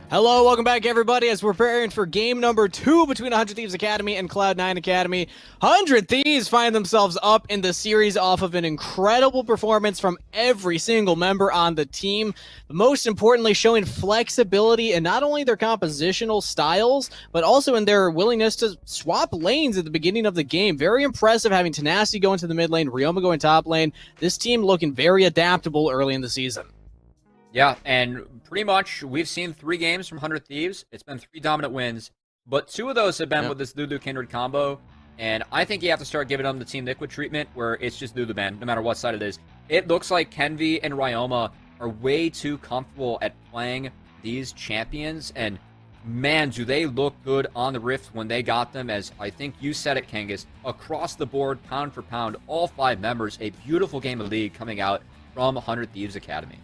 Hello, welcome back everybody as we're preparing for game number 2 between 100 Thieves Academy and Cloud9 Academy. 100 Thieves find themselves up in the series off of an incredible performance from every single member on the team. Most importantly, showing flexibility in not only their compositional styles, but also in their willingness to swap lanes at the beginning of the game. Very impressive having Tenacity go into the mid lane, Ryoma going top lane. This team looking very adaptable early in the season. Yeah, and pretty much we've seen 3 games from 100 Thieves. It's been 3 dominant wins, but 2 of those have been with this Lulu Kindred combo, and I think you have to start giving them the Team Liquid treatment where it's just Lulu, man, no matter what side it is. It looks like Kenvi and Ryoma are way too comfortable at playing these champions, and man, do they look good on the Rift when they got them, as I think you said it, Kangas, across the board, pound for pound, all 5 members, a beautiful game of League coming out from 100 Thieves Academy.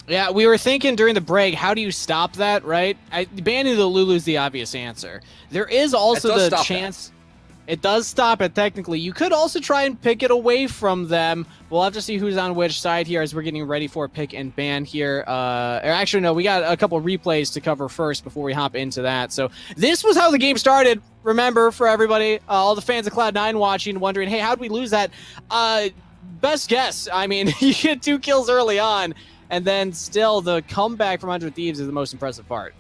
Yeah, we were thinking during the break, how do you stop that, right? Banning the Lulu is the obvious answer. There is also the chance... It does stop it, technically. You could also try and pick it away from them. We'll have to see who's on which side here as we're getting ready for pick and ban here. Actually, no, we got a couple replays to cover first before we hop into that. So this was how the game started. Remember, for everybody, all the fans of Cloud9 watching, wondering, hey, how'd we lose that? Best guess. I mean, you get 2 kills early on. And then still, the comeback from 100 Thieves is the most impressive part.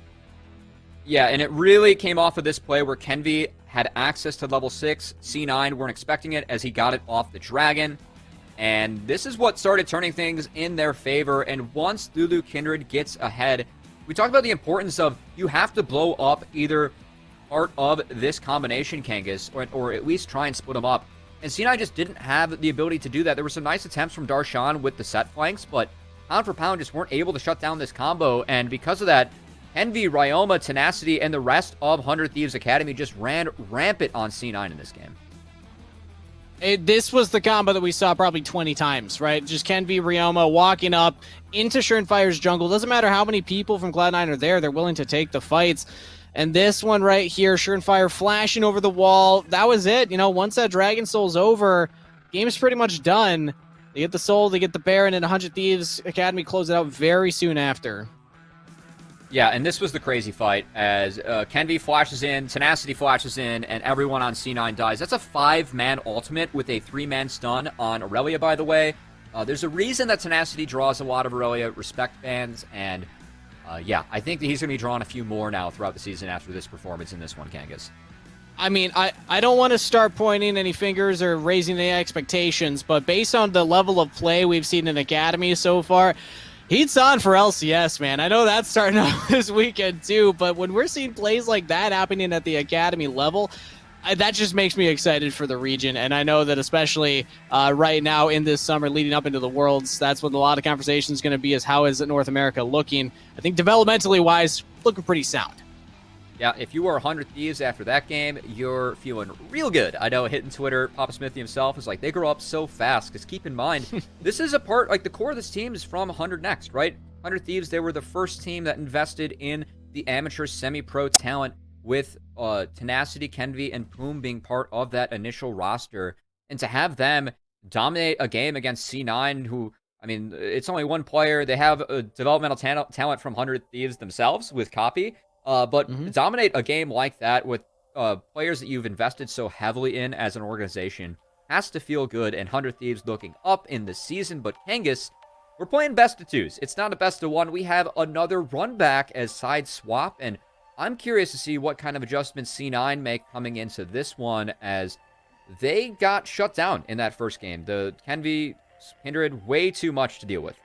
Yeah, and it really came off of this play where Kenvi had access to level 6. C9 weren't expecting it as he got it off the Dragon. And this is what started turning things in their favor. And once Lulu Kindred gets ahead, we talked about the importance of you have to blow up either part of this combination, Kangas, or at least try and split them up. And C9 just didn't have the ability to do that. There were some nice attempts from Darshan with the set flanks, but pound for pound just weren't able to shut down this combo, and because of that, Envy, Ryoma, Tenacity, and the rest of 100 Thieves Academy just ran rampant on C9 in this game. This was the combo that we saw probably 20 times, right? Just Kenvi, Ryoma walking up into Surefire's jungle. Doesn't matter how many people from Cloud9 are there, they're willing to take the fights. And this one right here, Surefier flashing over the wall. That was it. You know, once that Dragon Soul's over, game's pretty much done. They get the Soul, they get the Baron, and 100 Thieves Academy close it out very soon after. Yeah, and this was the crazy fight as Kenvi flashes in, Tenacity flashes in, and everyone on C9 dies. That's a 5-man ultimate with a 3-man stun on Aurelia, by the way. There's a reason that Tenacity draws a lot of Aurelia respect bans, and yeah, I think that he's going to be drawing a few more now throughout the season after this performance in this one, Kangas. I mean, I don't want to start pointing any fingers or raising any expectations, but based on the level of play we've seen in Academy so far, heat's on for LCS, man. I know that's starting out this weekend too, but when we're seeing plays like that happening at the Academy level, that just makes me excited for the region. And I know that especially right now in this summer leading up into the Worlds, that's what a lot of conversation is going to be, is how is North America looking. I think developmentally wise, looking pretty sound. Yeah, if you are 100 Thieves after that game, you're feeling real good. I know hitting Twitter, Papa Smithy himself is like, they grow up so fast, because keep in mind, this is a part, like the core of this team is from 100 Next, right? 100 Thieves, they were the first team that invested in the amateur semi-pro talent with Tenacity, Kenvi, and Poom being part of that initial roster. And to have them dominate a game against C9, who, I mean, it's only one player. They have a developmental talent from 100 Thieves themselves with Copy. But dominate a game like that with players that you've invested so heavily in as an organization has to feel good, and 100 Thieves looking up in the season. But Kangas, we're playing best of 2s. It's not a best of 1. We have another run back as side swap, and I'm curious to see what kind of adjustments C9 make coming into this one, as they got shut down in that first game. The Kenvi Kindred, way too much to deal with.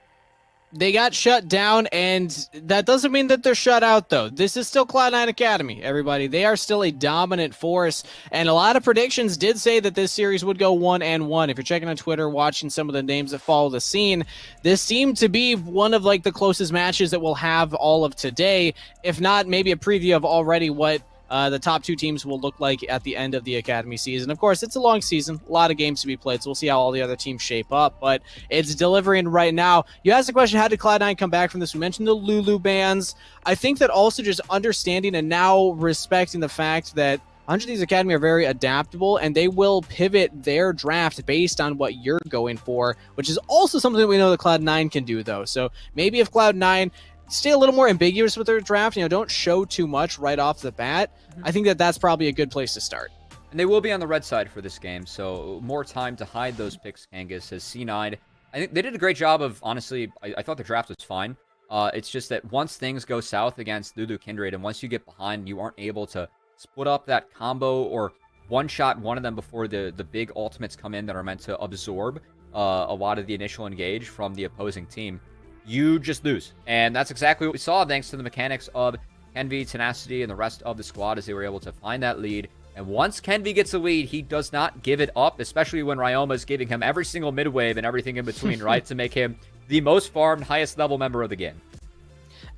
They got shut down, and that doesn't mean that they're shut out, though. This is still Cloud9 Academy, everybody. They are still a dominant force, and a lot of predictions did say that this series would go 1-1. If you're checking on Twitter, watching some of the names that follow the scene, this seemed to be one of like the closest matches that we'll have all of today, if not maybe a preview of already what the top 2 teams will look like at the end of the Academy season. Of course, it's a long season, a lot of games to be played, so we'll see how all the other teams shape up, but it's delivering right now. You asked the question, how did Cloud9 come back from this? We mentioned the Lulu bans. I think that also just understanding and now respecting the fact that 100 Thieves Academy are very adaptable, and they will pivot their draft based on what you're going for, which is also something that we know that Cloud9 can do, though. So maybe if Cloud9 stay a little more ambiguous with their draft. Don't show too much right off the bat. I think that that's probably a good place to start. And they will be on the red side for this game, so more time to hide those picks, Kangas, as C9. I think they did a great job of, honestly, I thought the draft was fine. It's just that once things go south against Lulu Kindred, and once you get behind, you aren't able to split up that combo or one-shot one of them before the big ultimates come in that are meant to absorb a lot of the initial engage from the opposing team. You just lose. And that's exactly what we saw thanks to the mechanics of Kenvi, Tenacity, and the rest of the squad as they were able to find that lead. And once Kenvi gets a lead, he does not give it up, especially when Ryoma is giving him every single mid-wave and everything in between, right, to make him the most farmed, highest level member of the game.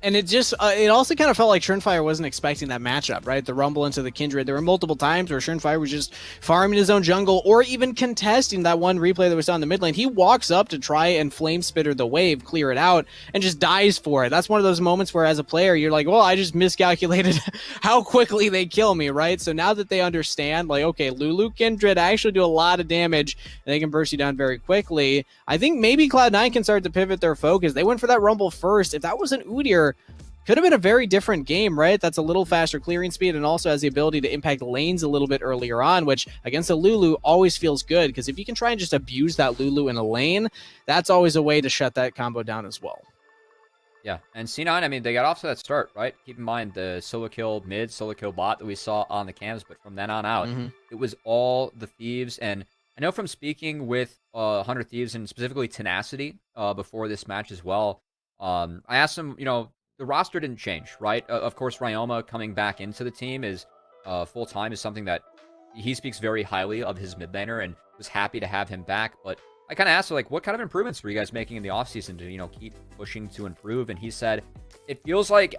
And it just, it also kind of felt like Schernfire wasn't expecting that matchup, right? The Rumble into the Kindred. There were multiple times where Schernfire was just farming his own jungle or even contesting that one replay that was on the mid lane. He walks up to try and flame spitter the wave, clear it out, and just dies for it. That's one of those moments where as a player, you're like, well, I just miscalculated how quickly they kill me, right? So now that they understand, like, okay, Lulu Kindred actually do a lot of damage, and they can burst you down very quickly. I think maybe Cloud9 can start to pivot their focus. They went for that Rumble first. If that was an Udyr, could have been a very different game, right? That's a little faster clearing speed and also has the ability to impact lanes a little bit earlier on, which against a Lulu always feels good because if you can try and just abuse that Lulu in a lane, that's always a way to shut that combo down as well. Yeah, and C9, I mean, they got off to that start, right? Keep in mind the solo kill mid, solo kill bot that we saw on the cams, but from then on out, it was all the Thieves. And I know from speaking with 100 Thieves and specifically Tenacity before this match as well, I asked them, the roster didn't change, right? Of course, Ryoma coming back into the team is full-time is something that he speaks very highly of his mid laner and was happy to have him back. But I kind of asked, like, what kind of improvements were you guys making in the offseason to, keep pushing to improve? And he said, it feels like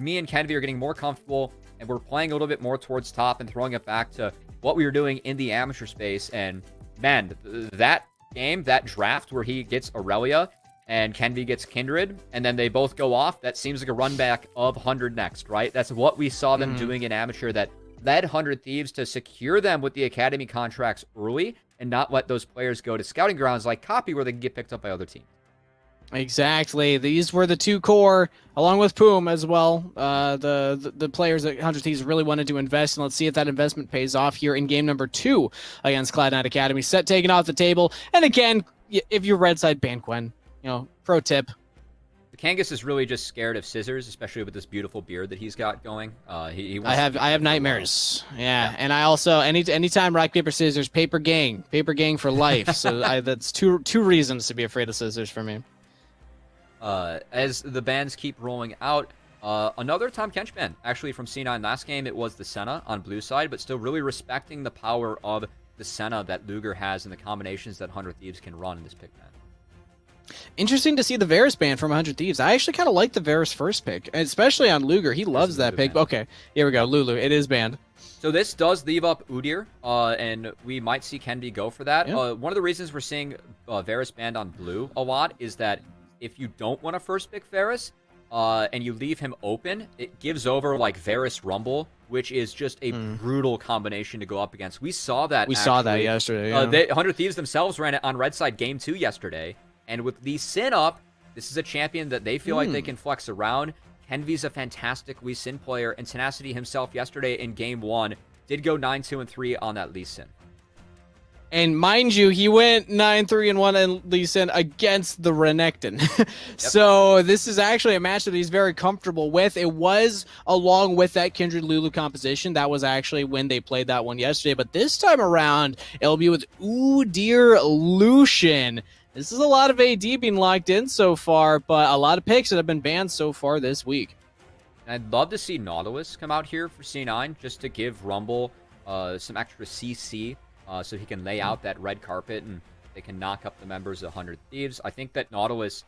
me and Kenvi are getting more comfortable and we're playing a little bit more towards top and throwing it back to what we were doing in the amateur space. And man, that game, that draft where he gets Aurelia and Kenvi gets Kindred, and then they both go off. That seems like a run back of 100 next, right? That's what we saw them doing in amateur that led 100 Thieves to secure them with the academy contracts early and not let those players go to scouting grounds like Copy where they can get picked up by other teams. Exactly. These were the two core, along with Poom as well, the players that 100 Thieves really wanted to invest in. Let's see if that investment pays off here in game number 2 against Cloud9 Academy. Set taken off the table. And again, if you're red side, ban Quen. Pro tip. The Kangas is really just scared of scissors, especially with this beautiful beard that he's got going. He wants I have nightmares. Yeah, and I also anytime rock paper scissors, paper gang for life. So that's two reasons to be afraid of scissors for me. As the bans keep rolling out, another Tom Kench ban actually from C9 last game. It was the Senna on blue side, but still really respecting the power of the Senna that Luger has and the combinations that 100 Thieves can run in this pick ban. Interesting to see the Varus ban from 100 Thieves. I actually kind of like the Varus first pick, especially on Luger. He loves that pick. Banned. Okay, here we go. Lulu. It is banned. So this does leave up Udyr, and we might see Kenvi go for that. Yeah. One of the reasons we're seeing Varus banned on blue a lot is that if you don't want to first pick Varus, and you leave him open, it gives over like Varus Rumble, which is just a brutal combination to go up against. We saw that. We saw that yesterday. Yeah. 100 Thieves themselves ran it on red side game 2 yesterday. And with Lee Sin up, this is a champion that they feel like they can flex around. Kenvi's a fantastic Lee Sin player, and Tenacity himself yesterday in game 1 did go 9-2-3 on that Lee Sin. And mind you, he went 9-3-1 and Lee Sin against the Renekton. So this is actually a match that he's very comfortable with. It was along with that Kindred Lulu composition. That was actually when they played that one yesterday. But this time around, it'll be with Udyr Lucian. This is a lot of AD being locked in so far, but a lot of picks that have been banned so far this week. I'd love to see Nautilus come out here for C9 just to give Rumble some extra CC so he can lay out that red carpet and they can knock up the members of 100 Thieves. I think that Nautilus...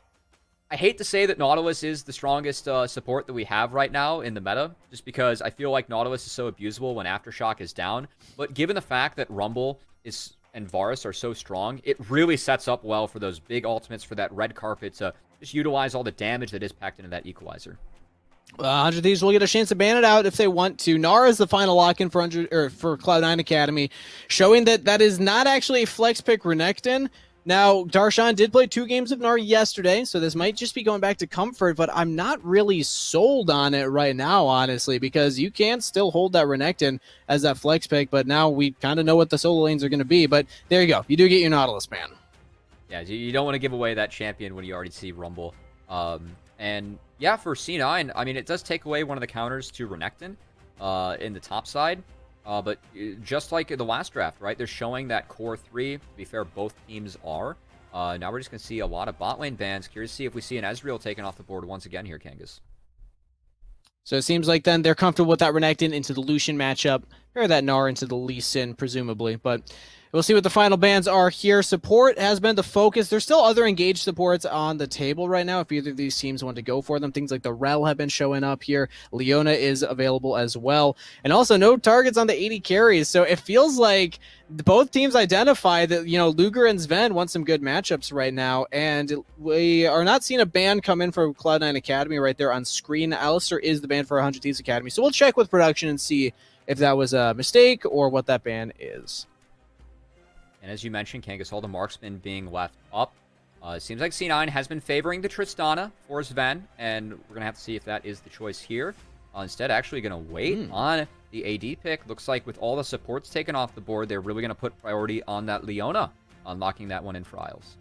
I hate to say that Nautilus is the strongest support that we have right now in the meta, just because I feel like Nautilus is so abusable when Aftershock is down. But given the fact that Rumble and Varus are so strong, it really sets up well for those big ultimates for that red carpet to just utilize all the damage that is packed into that equalizer. 100 Thieves will get a chance to ban it out if they want to. Nara is the final lock-in for Cloud9 Academy, showing that is not actually a flex pick Renekton. Now, Darshan did play 2 games of Gnar yesterday, so this might just be going back to comfort, but I'm not really sold on it right now, honestly, because you can still hold that Renekton as that flex pick, but now we kind of know what the solo lanes are going to be. But there you go. You do get your Nautilus, man. Yeah, you don't want to give away that champion when you already see Rumble. And yeah, for C9, I mean, it does take away one of the counters to Renekton in the top side. But just like the last draft, right? They're showing that core 3. To be fair, both teams are. Now we're just going to see a lot of bot lane bans. Curious to see if we see an Ezreal taken off the board once again here, Kangas. So it seems like then they're comfortable with that Renekton into the Lucian matchup, or that Gnar into the Lee Sin, presumably. But we'll see what the final bans are here. Support has been the focus. There's still other engaged supports on the table right now if either of these teams want to go for them. Things like the Rel have been showing up here. Leona is available as well. And also no targets on the 80 carries. So it feels like both teams identify that, Luger and Sven want some good matchups right now. And we are not seeing a ban come in for Cloud9 Academy right there on screen. Alistair is the ban for 100 Thieves Academy. So we'll check with production and see if that was a mistake or what that ban is. And as you mentioned, Kangas, all the marksmen being left up. It seems like C9 has been favoring the Tristana for Sven, and we're going to have to see if that is the choice here. Instead, actually going to wait on the AD pick. Looks like with all the supports taken off the board, they're really going to put priority on that Leona, unlocking that one in for Isles.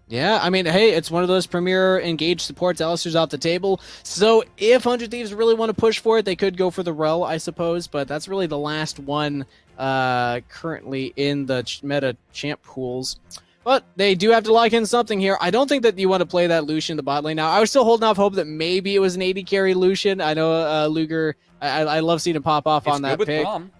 Yeah, I mean, hey, it's one of those premier engaged supports. Alistair's off the table. So if 100 Thieves really want to push for it, they could go for the Rel, I suppose. But that's really the last one currently in the meta champ pools. But they do have to lock in something here. I don't think that you want to play that Lucian in the bot lane. Now, I was still holding off hope that maybe it was an 80 carry Lucian. I know Luger, I love seeing him pop off on that pick. Braum.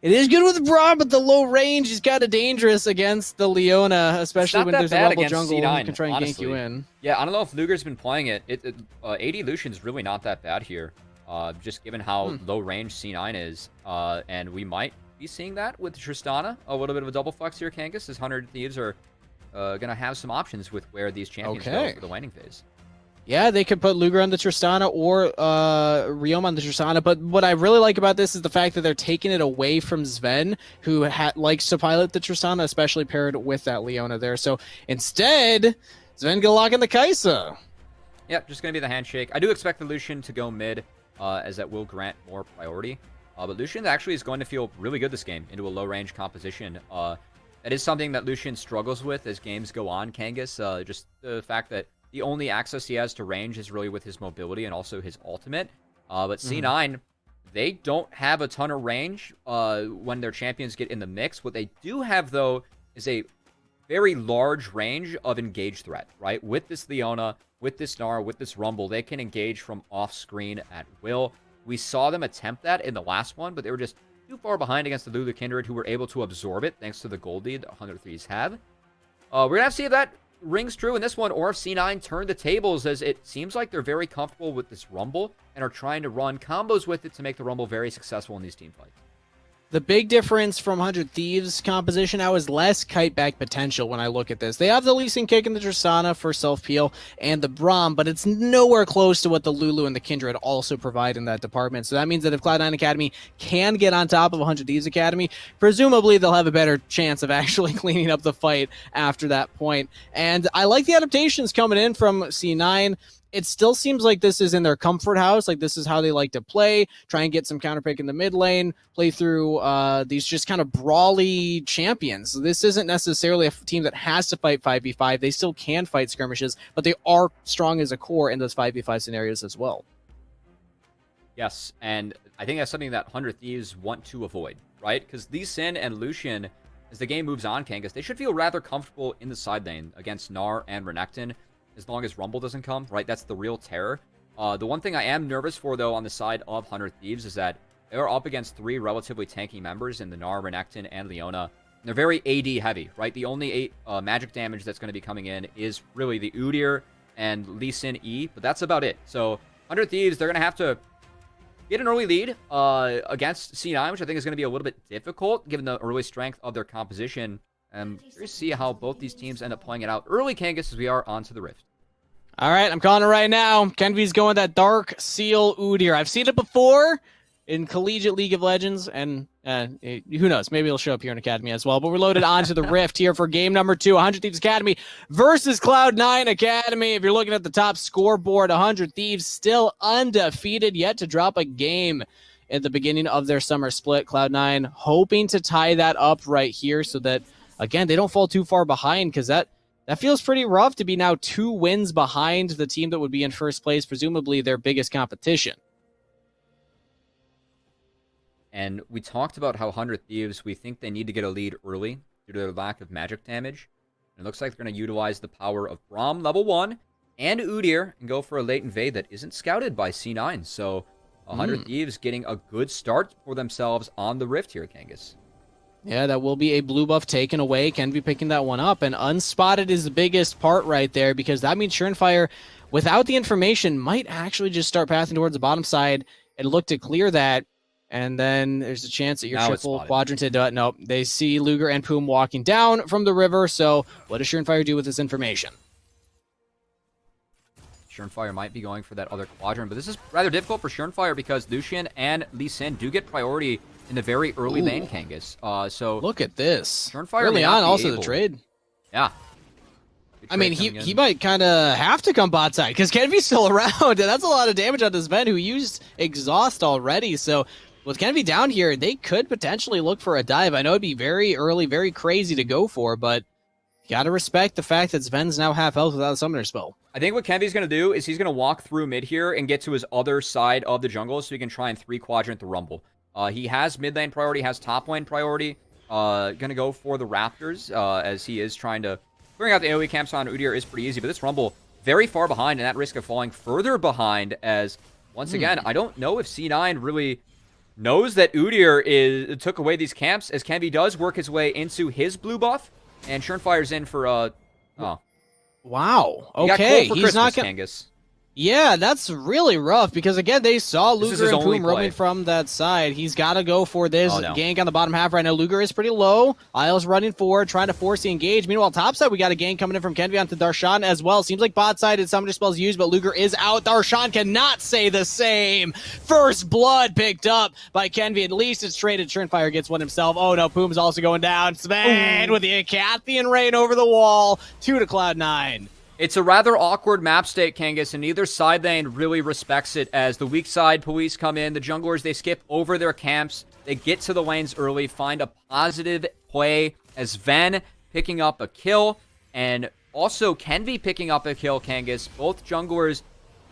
It is good with Braum, but the low range is kind of dangerous against the Leona, especially when there's a Rumble jungle C9, who can try and gank you in. Yeah, I don't know if Luger's been playing it. 80 Lucian's really not that bad here, just given how low range C9 is. And we might be seeing that with Tristana. A little bit of a double flex here, Kangas, as 100 Thieves are going to have some options with where these champions go for the laning phase. Yeah, they could put Luger on the Tristana or Riom on the Tristana, but what I really like about this is the fact that they're taking it away from Sven, who likes to pilot the Tristana, especially paired with that Leona there. So instead, Sven gonna lock in the Kai'Sa. Yep, just going to be the handshake. I do expect the Lucian to go mid, as that will grant more priority. But Lucian actually is going to feel really good this game into a low-range composition. That is something that Lucian struggles with as games go on, Kangas. Just the fact that the only access he has to range is really with his mobility and also his ultimate. But C9, they don't have a ton of range when their champions get in the mix. What they do have, though, is a very large range of engage threat, right? With this Leona, with this Gnar, with this Rumble, they can engage from off-screen at will. We saw them attempt that in the last one, but they were just too far behind against the Lulu Kindred, who were able to absorb it thanks to the gold lead that 100 Thieves have. We're going to have to see if that rings true in this one, or if C9 turned the tables, as it seems like they're very comfortable with this Rumble and are trying to run combos with it to make the Rumble very successful in these team fights. The big difference from 100 Thieves composition now is less kite back potential when I look at this. They have the Lee Sin kick and the Tristana for self-peel and the Braum, but it's nowhere close to what the Lulu and the Kindred also provide in that department. So that means that if Cloud9 Academy can get on top of 100 Thieves Academy, presumably they'll have a better chance of actually cleaning up the fight after that point. And I like the adaptations coming in from C9. It still seems like this is in their comfort house. Like, this is how they like to play, try and get some counter pick in the mid lane, play through these just kind of brawly champions. So this isn't necessarily a team that has to fight 5v5. They still can fight skirmishes, but they are strong as a core in those 5v5 scenarios as well. Yes, and I think that's something that 100 Thieves want to avoid, right? Because Lee Sin and Lucian, as the game moves on, Kangas, they should feel rather comfortable in the side lane against Gnar and Renekton, as long as Rumble doesn't come, right? That's the real terror. The one thing I am nervous for, though, on the side of 100 Thieves is that they're up against 3 relatively tanky members in the Gnar, Renekton, and Leona. And they're very AD heavy, right? The only magic damage that's going to be coming in is really the Udyr and Lee Sin E, but that's about it. So 100 Thieves, they're going to have to get an early lead against C9, which I think is going to be a little bit difficult given the early strength of their composition. Curious to see how both these teams end up playing it out early, Kangas, as we are onto the Rift. All right, I'm calling it right now. Kenvy's going that Dark Seal Udyr. I've seen it before. in collegiate League of Legends, and who knows, maybe it'll show up here in Academy as well. But we're loaded onto the Rift here for game number 2, 100 Thieves Academy versus Cloud9 Academy. If you're looking at the top scoreboard, 100 Thieves still undefeated, yet to drop a game at the beginning of their summer split. Cloud9 hoping to tie that up right here so that, again, they don't fall too far behind, because that feels pretty rough to be now 2 wins behind the team that would be in first place, presumably their biggest competition. And we talked about how 100 Thieves, we think they need to get a lead early due to their lack of magic damage. And it looks like they're going to utilize the power of Braum level 1 and Udyr and go for a late invade that isn't scouted by C9. So 100 Thieves getting a good start for themselves on the Rift here, Kangas. Yeah, that will be a blue buff taken away. Can be picking that one up. And unspotted is the biggest part right there, because that means Surenfire, without the information, might actually just start passing towards the bottom side and look to clear that. And then there's a chance that your triple quadranted. Nope. They see Luger and Poom walking down from the river. So what does Surenfire do with this information? Surenfire might be going for that other quadrant, but this is rather difficult for Surenfire because Lucian and Lee Sin do get priority in the very early lane, Kangas. So look at this. Surenfire early on, also the trade. Yeah. I mean, he might kind of have to come bot side because Kenvy's still around, and that's a lot of damage on this Ven who used exhaust already. So with Kenvy down here, they could potentially look for a dive. I know it'd be very early, very crazy to go for, but you got to respect the fact that Sven's now half health without a summoner spell. I think what Kenvy's going to do is he's going to walk through mid here and get to his other side of the jungle so he can try and 3-quadrant the Rumble. He has mid lane priority, has top lane priority. Going to go for the Raptors as he is trying to... Clearing out the AoE camps on Udyr is pretty easy, but this Rumble very far behind and at risk of falling further behind as, once again, I don't know if C9 really knows that Udyr took away these camps, as Kenvy does work his way into his blue buff, and Surenfire's in for wow. Okay, he's not gonna... Kangas. Yeah, that's really rough because, again, they saw Luger and Poom roaming from that side. He's got to go for this gank on the bottom half right now. Luger is pretty low. Isles running forward, trying to force the engage. Meanwhile, top side, we got a gank coming in from Kenvy onto Darshan as well. Seems like bot side and summoner spells used, but Luger is out. Darshan cannot say the same. First blood picked up by Kenvy. At least it's traded. Surenfire gets one himself. Oh, no, Poom's also going down. Sven with the Acathian rain over the wall. 2 to Cloud9. It's a rather awkward map state, Kangas, and neither side lane really respects it as the weak side police come in. The junglers, they skip over their camps. They get to the lanes early, find a positive play as Ven picking up a kill, and also Kenvy picking up a kill, Kangas. Both junglers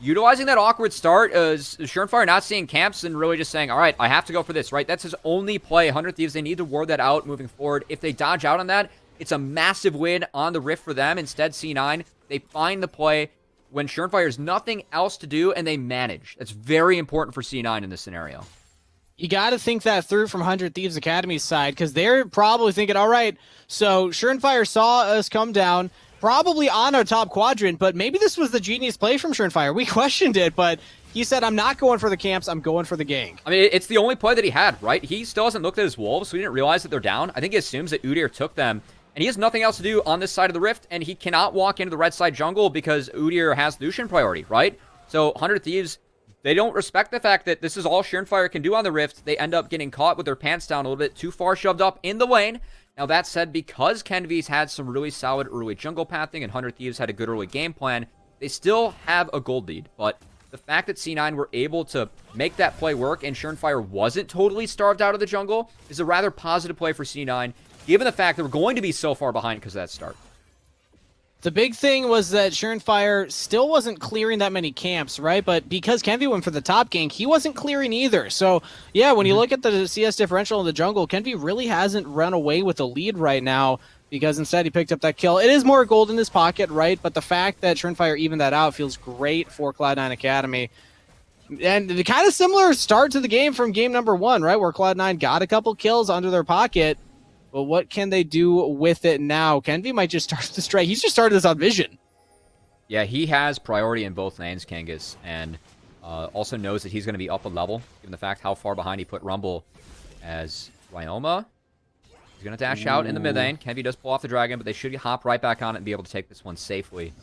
utilizing that awkward start as Surenfire not seeing camps and really just saying, all right, I have to go for this, right? That's his only play. 100 Thieves, they need to ward that out moving forward. If they dodge out on that, it's a massive win on the Rift for them. Instead, C9, they find the play when Surenfire has nothing else to do, and they manage. That's very important for C9 in this scenario. You got to think that through from 100 Thieves Academy's side, because they're probably thinking, all right, so Surenfire saw us come down, probably on our top quadrant, but maybe this was the genius play from Surenfire. We questioned it, but he said, I'm not going for the camps, I'm going for the gank. I mean, it's the only play that he had, right? He still hasn't looked at his wolves, so he didn't realize that they're down. I think he assumes that Udyr took them, and he has nothing else to do on this side of the Rift, and he cannot walk into the red side jungle because Udyr has Lucian priority, right? So 100 Thieves, they don't respect the fact that this is all Surenfire can do on the Rift. They end up getting caught with their pants down a little bit too far shoved up in the lane. Now that said, because Kenvy's had some really solid early jungle pathing and 100 Thieves had a good early game plan, they still have a gold lead. But the fact that C9 were able to make that play work and Surenfire wasn't totally starved out of the jungle is a rather positive play for C9, given the fact that we're going to be so far behind because of that start. The big thing was that Surenfire still wasn't clearing that many camps, right? But because Kenvy went for the top gank, he wasn't clearing either. So, yeah, when you look at the CS differential in the jungle, Kenvy really hasn't run away with the lead right now because instead he picked up that kill. It is more gold in his pocket, right? But the fact that Surenfire evened that out feels great for Cloud9 Academy. And the kind of similar start to the game from game number 1, right? Where Cloud9 got a couple kills under their pocket. But what can they do with it now? Kenvy might just start the strike. He's just started this on Vision. Yeah, he has priority in both lanes, Kangas, and also knows that he's going to be up a level, given the fact how far behind he put Rumble as Ryoma. He's going to dash out in the mid lane. Kenvy does pull off the dragon, but they should hop right back on it and be able to take this one safely.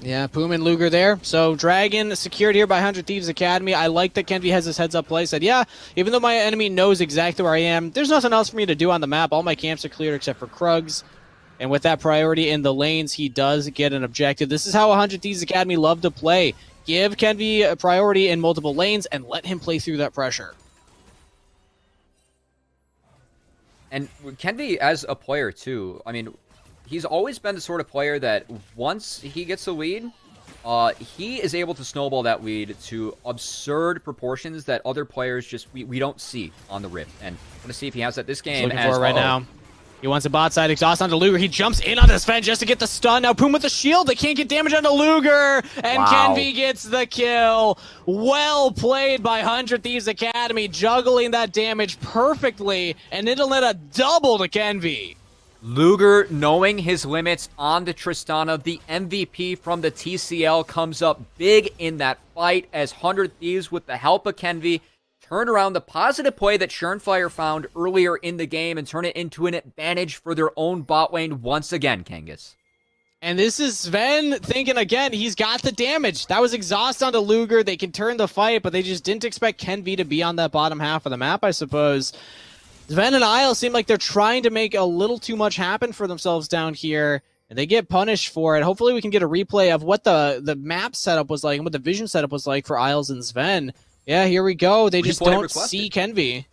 Yeah, Poom and Luger there. So Dragon secured here by 100 Thieves Academy. I like that Kenvi has his heads up play. Said, yeah, even though my enemy knows exactly where I am, there's nothing else for me to do on the map. All my camps are cleared except for Krugs. And with that priority in the lanes, he does get an objective. This is how 100 Thieves Academy love to play. Give Kenvi a priority in multiple lanes and let him play through that pressure. And Kenvi, as a player, too, I mean, he's always been the sort of player that once he gets a lead, he is able to snowball that lead to absurd proportions that other players just, we don't see on the Rift. And I'm going to see if he has that this game. Looking for it right now. He wants a bot side exhaust onto Luger. He jumps in on this Sven just to get the stun. Now Poom with the shield. They can't get damage onto Luger. And Wow. Kenvi gets the kill. Well played by 100 Thieves Academy, juggling that damage perfectly. And it'll let a double to Kenvi. Luger, knowing his limits on the Tristana, the MVP from the TCL comes up big in that fight as 100 Thieves, with the help of Kenvi, turn around the positive play that Schernfire found earlier in the game and turn it into an advantage for their own bot lane once again, Kangas. And this is Sven thinking again, he's got the damage. That was exhaust onto Luger. They can turn the fight, but they just didn't expect Kenvi to be on that bottom half of the map, I suppose. Sven and Isle seem like they're trying to make a little too much happen for themselves down here, and they get punished for it. Hopefully we can get a replay of what the map setup was like and what the vision setup was like for Isles and Sven. Yeah, here we go. They just don't see Kenvi.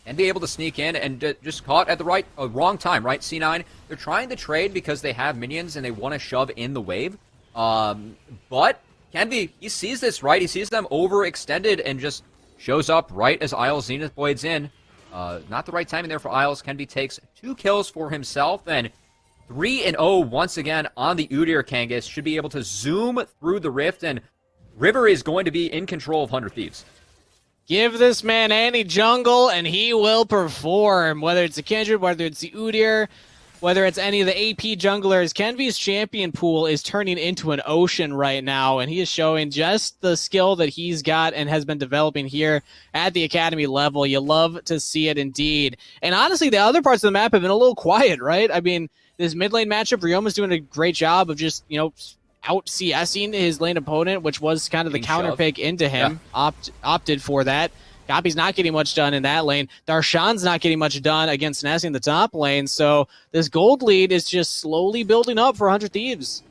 And be able to sneak in and just caught at the wrong time, right? C9, they're trying to trade because they have minions and they want to shove in the wave. But Kenvi, he sees this, right? He sees them overextended and just shows up right as Isles Zenith Blades in. Not the right timing there for Isles. Kenvi takes 2 kills for himself, and 3-0 once again on the Udyr. Kangas should be able to zoom through the rift, and River is going to be in control of 100 Thieves. Give this man any jungle, and he will perform. Whether it's a Kindred, whether it's the Udyr, whether it's any of the AP junglers, Kenvi's champion pool is turning into an ocean right now, and he is showing just the skill that he's got and has been developing here at the academy level. You love to see it indeed. And honestly, the other parts of the map have been a little quiet, right? I mean, this mid lane matchup, Ryoma's doing a great job of just, out CSing his lane opponent, which was kind of the counter pick into him. Yeah. Opted for that. Gabi's not getting much done in that lane. Darshan's not getting much done against Nessie in the top lane. So this gold lead is just slowly building up for 100 Thieves.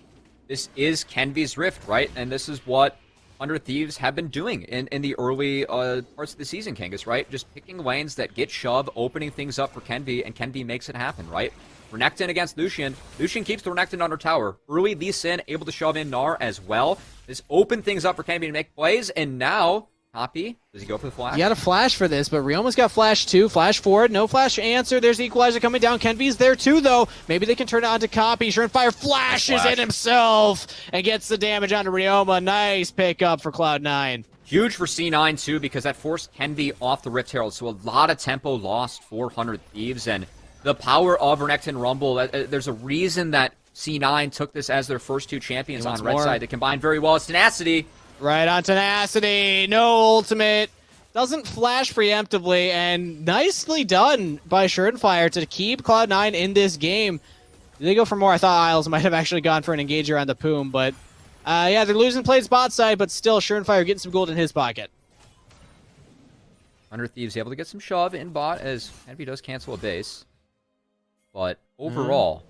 This is Kenvi's Rift, right? And this is what 100 Thieves have been doing in the early parts of the season, Kangas, right? Just picking lanes that get shoved, opening things up for Kenvi, and Kenvi makes it happen, right? Renekton against Lucian. Lucian keeps the Renekton under tower. Early Lee Sin able to shove in Gnar as well. This opened things up for Kenvi to make plays, and now Hoppy, does he go for the flash? He had a flash for this, but Ryoma's got flash too. Flash forward, no flash answer. There's the equalizer coming down. Kenvi's there too, though. Maybe they can turn it on to Copy. Schernfire flashes in himself and gets the damage onto Ryoma. Nice pickup for Cloud9. Huge for C9 too, because that forced Kenvi off the Rift Herald, so a lot of tempo lost for 100 Thieves, and the power of Renekton Rumble, there's a reason that C9 took this as their first 2 champions on red side. They combined very well. It's Tenacity. Right on Tenacity. No ultimate. Doesn't flash preemptively, and nicely done by Schernfire to keep Cloud9 in this game. Did they go for more? I thought Isles might have actually gone for an engager on the Poom, but yeah, they're losing plays bot side, but still Schernfire getting some gold in his pocket. 100 Thieves able to get some shove in bot as Kenvi does cancel a base. But overall,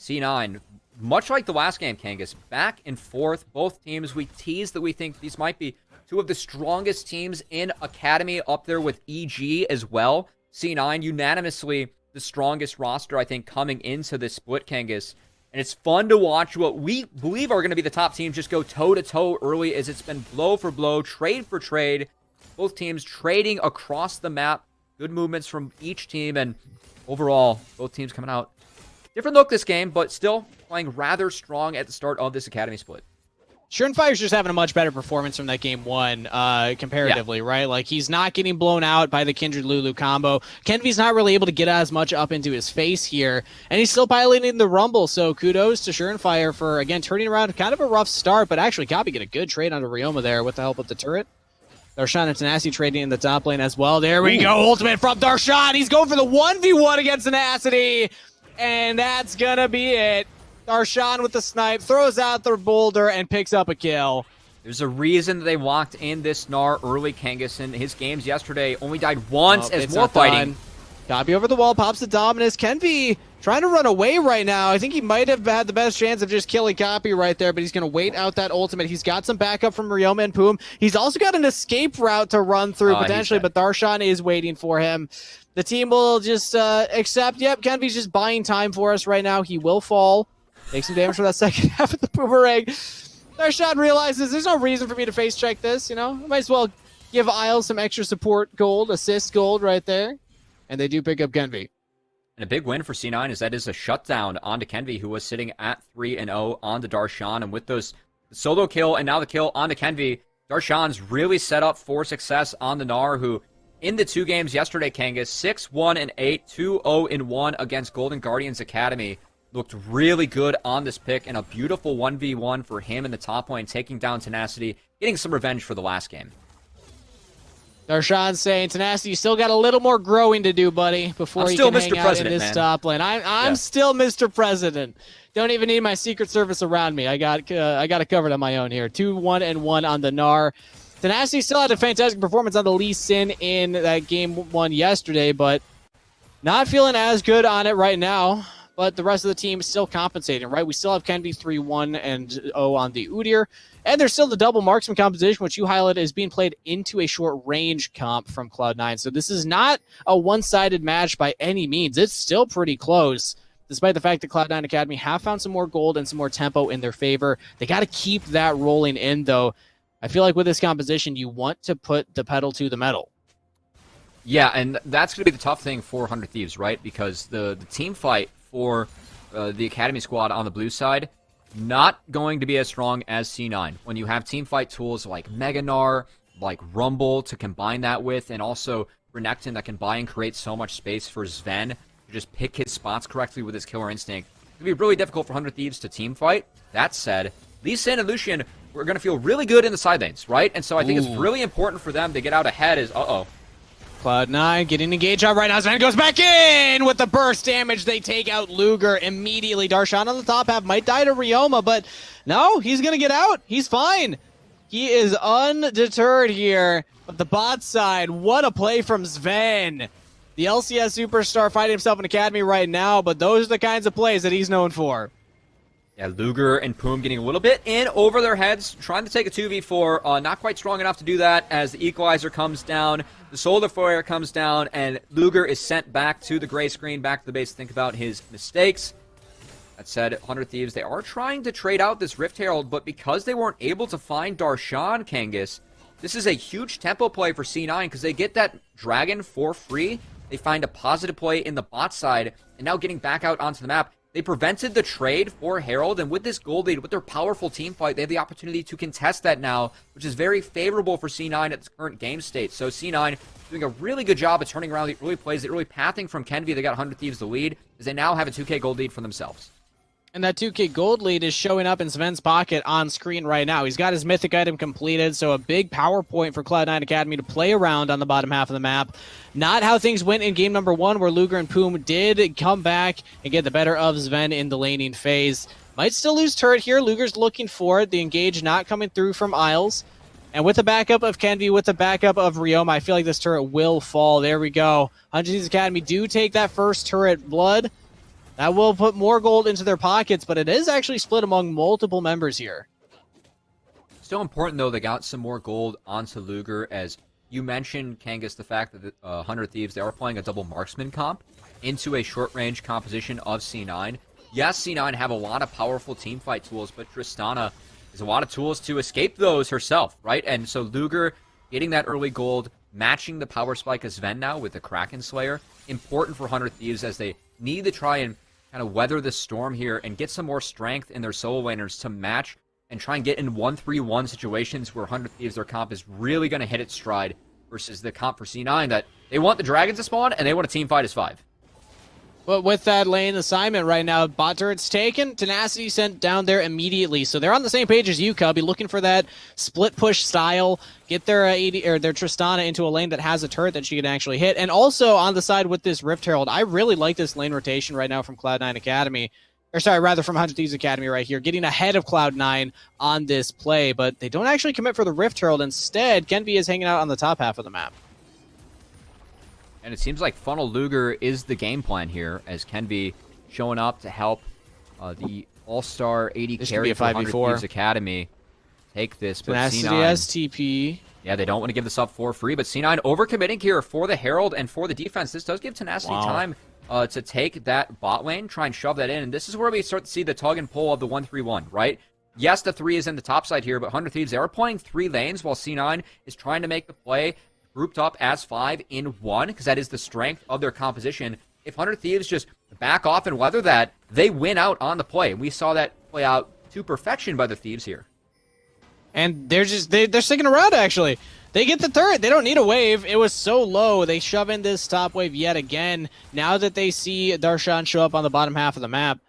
C9, much like the last game, Kangas, back and forth. Both teams, we teased that we think these might be 2 of the strongest teams in Academy, up there with EG as well. C9, unanimously the strongest roster, I think, coming into this split, Kangas. And it's fun to watch what we believe are going to be the top teams just go toe-to-toe early, as it's been blow for blow, trade for trade. Both teams trading across the map. Good movements from each team, and overall, both teams coming out different look this game, but still playing rather strong at the start of this Academy split. Schernfire's just having a much better performance from that game 1, comparatively, right? Like, he's not getting blown out by the Kindred Lulu combo. Kenvi's not really able to get as much up into his face here, and he's still piloting the Rumble, so kudos to Schernfire for, again, turning around kind of a rough start, but actually Copy get a good trade onto Ryoma there with the help of the turret. Darshan and Tenacity trading in the top lane as well. There we go. Ultimate from Darshan. He's going for the 1v1 against Tenacity. And that's going to be it. Darshan with the snipe, throws out the boulder, and picks up a kill. There's a reason that they walked in this Gnar early. Kangas in his games yesterday only died once as more fighting. Copy over the wall, pops the Dominus. Kenvi trying to run away right now. I think he might have had the best chance of just killing Copy right there, but he's going to wait out that ultimate. He's got some backup from Ryoma and Poom. He's also got an escape route to run through potentially, but Darshan is waiting for him. The team will just accept, yep, Kenvi's just buying time for us right now. He will fall. Take some damage for that second half of the boomerang. Darshan realizes there's no reason for me to face check this, you know? I might as well give Isles some extra support gold, assist gold right there. And they do pick up Kenvi. And a big win for C9 is that is a shutdown onto Kenvi, who was sitting at 3-0 onto Darshan. And with those solo kill and now the kill onto Kenvi, Darshan's really set up for success on the Gnar, who in the 2 games yesterday, Kangas, 6-1-8, 2-0-1 against Golden Guardians Academy. Looked really good on this pick, and a beautiful 1v1 for him in the top lane, taking down Tenacity, getting some revenge for the last game. Darshan saying, Tenacity, you still got a little more growing to do, buddy, before you can hang out in this top lane. I'm still Mr. President. Don't even need my Secret Service around me. I got it covered on my own here. 2-1-1 on the Gnar. Tenacity still had a fantastic performance on the Lee Sin in that game 1 yesterday, but not feeling as good on it right now. But the rest of the team is still compensating, right? We still have Kenvi 3-1-0 on the Udyr. And there's still the double marksman composition, which you highlighted is being played into a short-range comp from Cloud9. So this is not a one-sided match by any means. It's still pretty close, despite the fact that Cloud9 Academy have found some more gold and some more tempo in their favor. They got to keep that rolling in, though. I feel like with this composition, you want to put the pedal to the metal. Yeah, and that's going to be the tough thing for 100 Thieves, right? Because the team fight for the Academy squad on the blue side, not going to be as strong as C9. When you have team fight tools like Mega Gnar, like Rumble to combine that with, and also Renekton that can buy and create so much space for Sven to just pick his spots correctly with his killer instinct, it's going to be really difficult for 100 Thieves to team fight. That said, Lee Sin and Lucian are going to feel really good in the side lanes, right? And so I think it's really important for them to get out ahead as, Cloud9 getting engaged out right now. Sven goes back in with the burst damage. They take out Luger immediately. Darshan on the top half might die to Ryoma, but no, he's going to get out. He's fine. He is undeterred here. But the bot side, what a play from Sven. The LCS superstar fighting himself in Academy right now, but those are the kinds of plays that he's known for. Yeah, Luger and Poom getting a little bit in over their heads, trying to take a 2v4. Not quite strong enough to do that as the equalizer comes down, the solar flare comes down, and Luger is sent back to the gray screen, back to the base to think about his mistakes. That said, 100 Thieves, they are trying to trade out this Rift Herald, but because they weren't able to find Darshan, Kangas, this is a huge tempo play for C9 because they get that Dragon for free. They find a positive play in the bot side, and now getting back out onto the map, they prevented the trade for Herald, and with this gold lead, with their powerful team fight, they have the opportunity to contest that now, which is very favorable for C9 at its current game state. So C9 doing a really good job of turning around the early plays, the early pathing from Kenvi. They got 100 Thieves the lead, as they now have a 2K gold lead for themselves. And that 2K gold lead is showing up in Sven's pocket on screen right now. He's got his mythic item completed, so a big power point for Cloud9 Academy to play around on the bottom half of the map. Not how things went in game number 1, where Luger and Poom did come back and get the better of Sven in the laning phase. Might still lose turret here. Luger's looking for it. The engage not coming through from Isles. And with the backup of Kenvi, with the backup of Ryoma, I feel like this turret will fall. There we go. 100 Thieves Academy do take that first turret blood. That will put more gold into their pockets, but it is actually split among multiple members here. Still important, though, they got some more gold onto Luger, as you mentioned, Kangas, the fact that the 100 Thieves, they are playing a double marksman comp into a short-range composition of C9. Yes, C9 have a lot of powerful teamfight tools, but Tristana has a lot of tools to escape those herself, right? And so Luger getting that early gold, matching the power spike of Sven now with the Kraken Slayer, important for 100 Thieves as they need to try and kind of weather the storm here and get some more strength in their solo laners to match and try and get in 1-3-1 situations where 100 Thieves, their comp is really going to hit its stride versus the comp for C9 that they want the dragons to spawn and they want a team fight as 5. But with that lane assignment right now, bot turret's taken, Tenacity sent down there immediately. So they're on the same page as you, Cubby, looking for that split push style, get their their Tristana into a lane that has a turret that she can actually hit. And also on the side with this Rift Herald, I really like this lane rotation right now from Cloud9 Academy. or sorry, rather from 100 Thieves Academy right here, getting ahead of Cloud9 on this play, but they don't actually commit for the Rift Herald. Instead, Kenvi is hanging out on the top half of the map. And it seems like Funnel Luger is the game plan here, as Kenvi showing up to help the All-Star 80 carry for 100 Thieves Academy take this. But Tenacity C9, STP. Yeah, they don't want to give this up for free, but C9 overcommitting here for the Herald and for the defense. This does give Tenacity time to take that bot lane, try and shove that in, and this is where we start to see the tug and pull of the 1-3-1, right? Yes, the 3 is in the top side here, but 100 Thieves, they are playing 3 lanes while C9 is trying to make the play grouped up as 5 in 1, because that is the strength of their composition. If 100 Thieves just back off and weather that, they win out on the play. We saw that play out to perfection by the Thieves here. And they're sticking around, actually. They get the turret. They don't need a wave. It was so low. They shove in this top wave yet again. Now that they see Darshan show up on the bottom half of the map.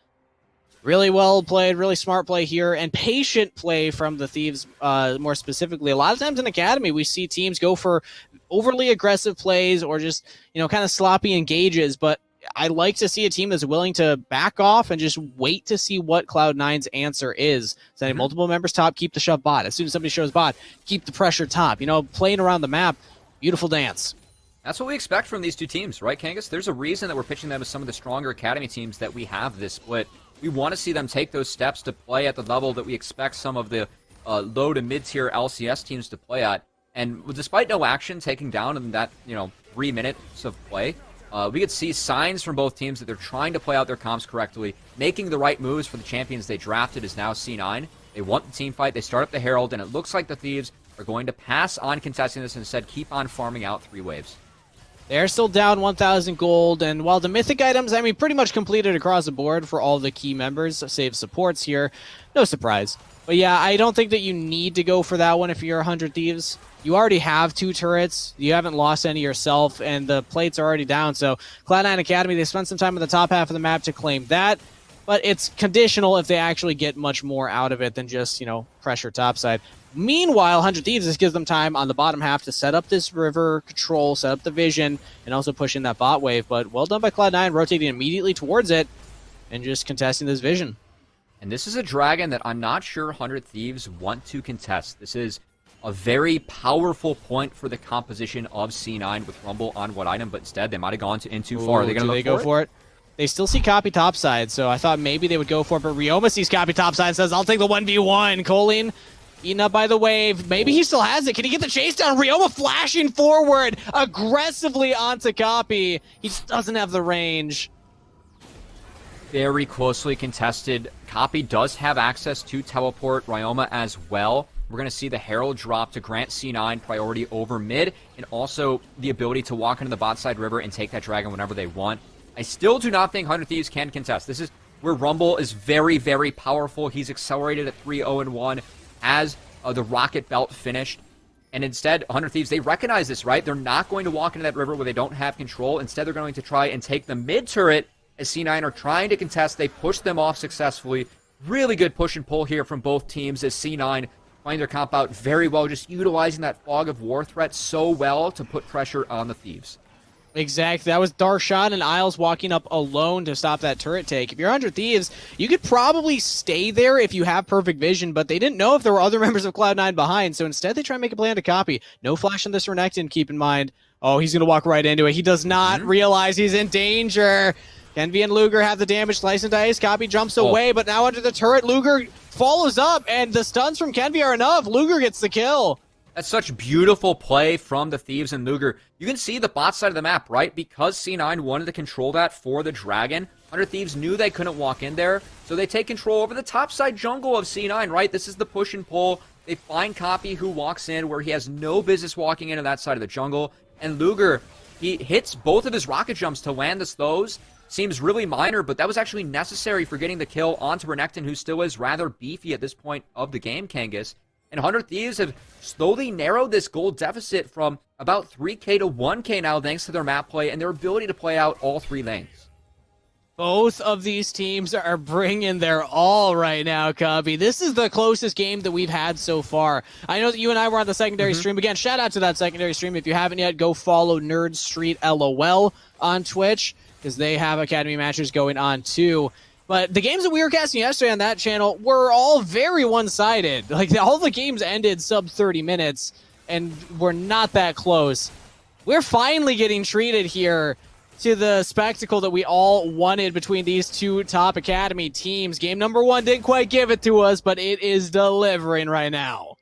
Really well played, really smart play here, and patient play from the Thieves more specifically. A lot of times in Academy, we see teams go for overly aggressive plays or just, kind of sloppy engages, but I like to see a team that's willing to back off and just wait to see what Cloud9's answer is. Sending multiple members top, keep the shove bot. As soon as somebody shows bot, keep the pressure top. Playing around the map, beautiful dance. That's what we expect from these two teams, right, Kangas? There's a reason that we're pitching them as some of the stronger Academy teams that we have this split. We want to see them take those steps to play at the level that we expect some of the low to mid-tier LCS teams to play at. And despite no action taking down in that, 3 minutes of play, we could see signs from both teams that they're trying to play out their comps correctly, making the right moves for the champions they drafted is now C9. They want the team fight. They start up the Herald, and it looks like the Thieves are going to pass on contesting this and instead keep on farming out 3 waves. They're still down 1,000 gold, and while the mythic items, pretty much completed across the board for all the key members, save supports here, no surprise. But yeah, I don't think that you need to go for that one if you're 100 Thieves. You already have 2 turrets, you haven't lost any yourself, and the plates are already down, so Cloud9 Academy, they spent some time on the top half of the map to claim that, but it's conditional if they actually get much more out of it than just, pressure topside. Meanwhile, 100 Thieves, this gives them time on the bottom half to set up this river control, set up the vision, and also push in that bot wave. But well done by Cloud9, rotating immediately towards it and just contesting this vision. And this is a dragon that I'm not sure 100 Thieves want to contest. This is a very powerful point for the composition of C9 with Rumble on what item, but instead they might have gone in too far. Are they going to go for it? They still see copy topside, so I thought maybe they would go for it, but Ryoma sees copy topside and says, I'll take the 1v1. Choline eaten up by the wave. Maybe he still has it. Can he get the chase down? Ryoma flashing forward aggressively onto copy. He just doesn't have the range. Very closely contested. Copy does have access to teleport. Ryoma as well. We're going to see the Herald drop to grant C9 priority over mid, and also the ability to walk into the bot side river and take that dragon whenever they want. I still do not think 100 Thieves can contest. This is where Rumble is very, very powerful. He's accelerated at 3-0-1 as the Rocket Belt finished. And instead, 100 Thieves, they recognize this, right? They're not going to walk into that river where they don't have control. Instead, they're going to try and take the mid turret as C9 are trying to contest. They push them off successfully. Really good push and pull here from both teams as C9 find their comp out very well, just utilizing that fog of war threat so well to put pressure on the Thieves. Exactly. That was Darshan and Isles walking up alone to stop that turret take. If you're 100 Thieves, you could probably stay there if you have perfect vision, but they didn't know if there were other members of Cloud9 behind, so instead they try and make a plan to copy. No flash on this Renekton, keep in mind. Oh, he's going to walk right into it. He does not realize he's in danger. Kenvi and Luger have the damage, slice and dice. Copy jumps away, but now under the turret, Luger follows up, and the stuns from Kenvi are enough. Luger gets the kill. That's such beautiful play from the Thieves and Luger. You can see the bot side of the map, right? Because C9 wanted to control that for the Dragon, 100 Thieves knew they couldn't walk in there, so they take control over the top side jungle of C9, right? This is the push and pull. They find Copy, who walks in where he has no business walking into that side of the jungle, and Luger, he hits both of his rocket jumps to land the slows. Seems really minor, but that was actually necessary for getting the kill onto Renekton, who still is rather beefy at this point of the game, Kangas. And 100 Thieves have slowly narrowed this gold deficit from about 3k to 1k now, thanks to their map play and their ability to play out all 3 lanes. Both of these teams are bringing their all right now, Cubby. This is the closest game that we've had so far. I know that you and I were on the secondary stream. Again, shout out to that secondary stream. If you haven't yet, go follow Nerd Street LOL on Twitch, because they have Academy matches going on too. But the games that we were casting yesterday on that channel were all very one-sided. Like, all the games ended sub 30 minutes, and we're not that close. We're finally getting treated here to the spectacle that we all wanted between these two top Academy teams. Game number 1 didn't quite give it to us, but it is delivering right now.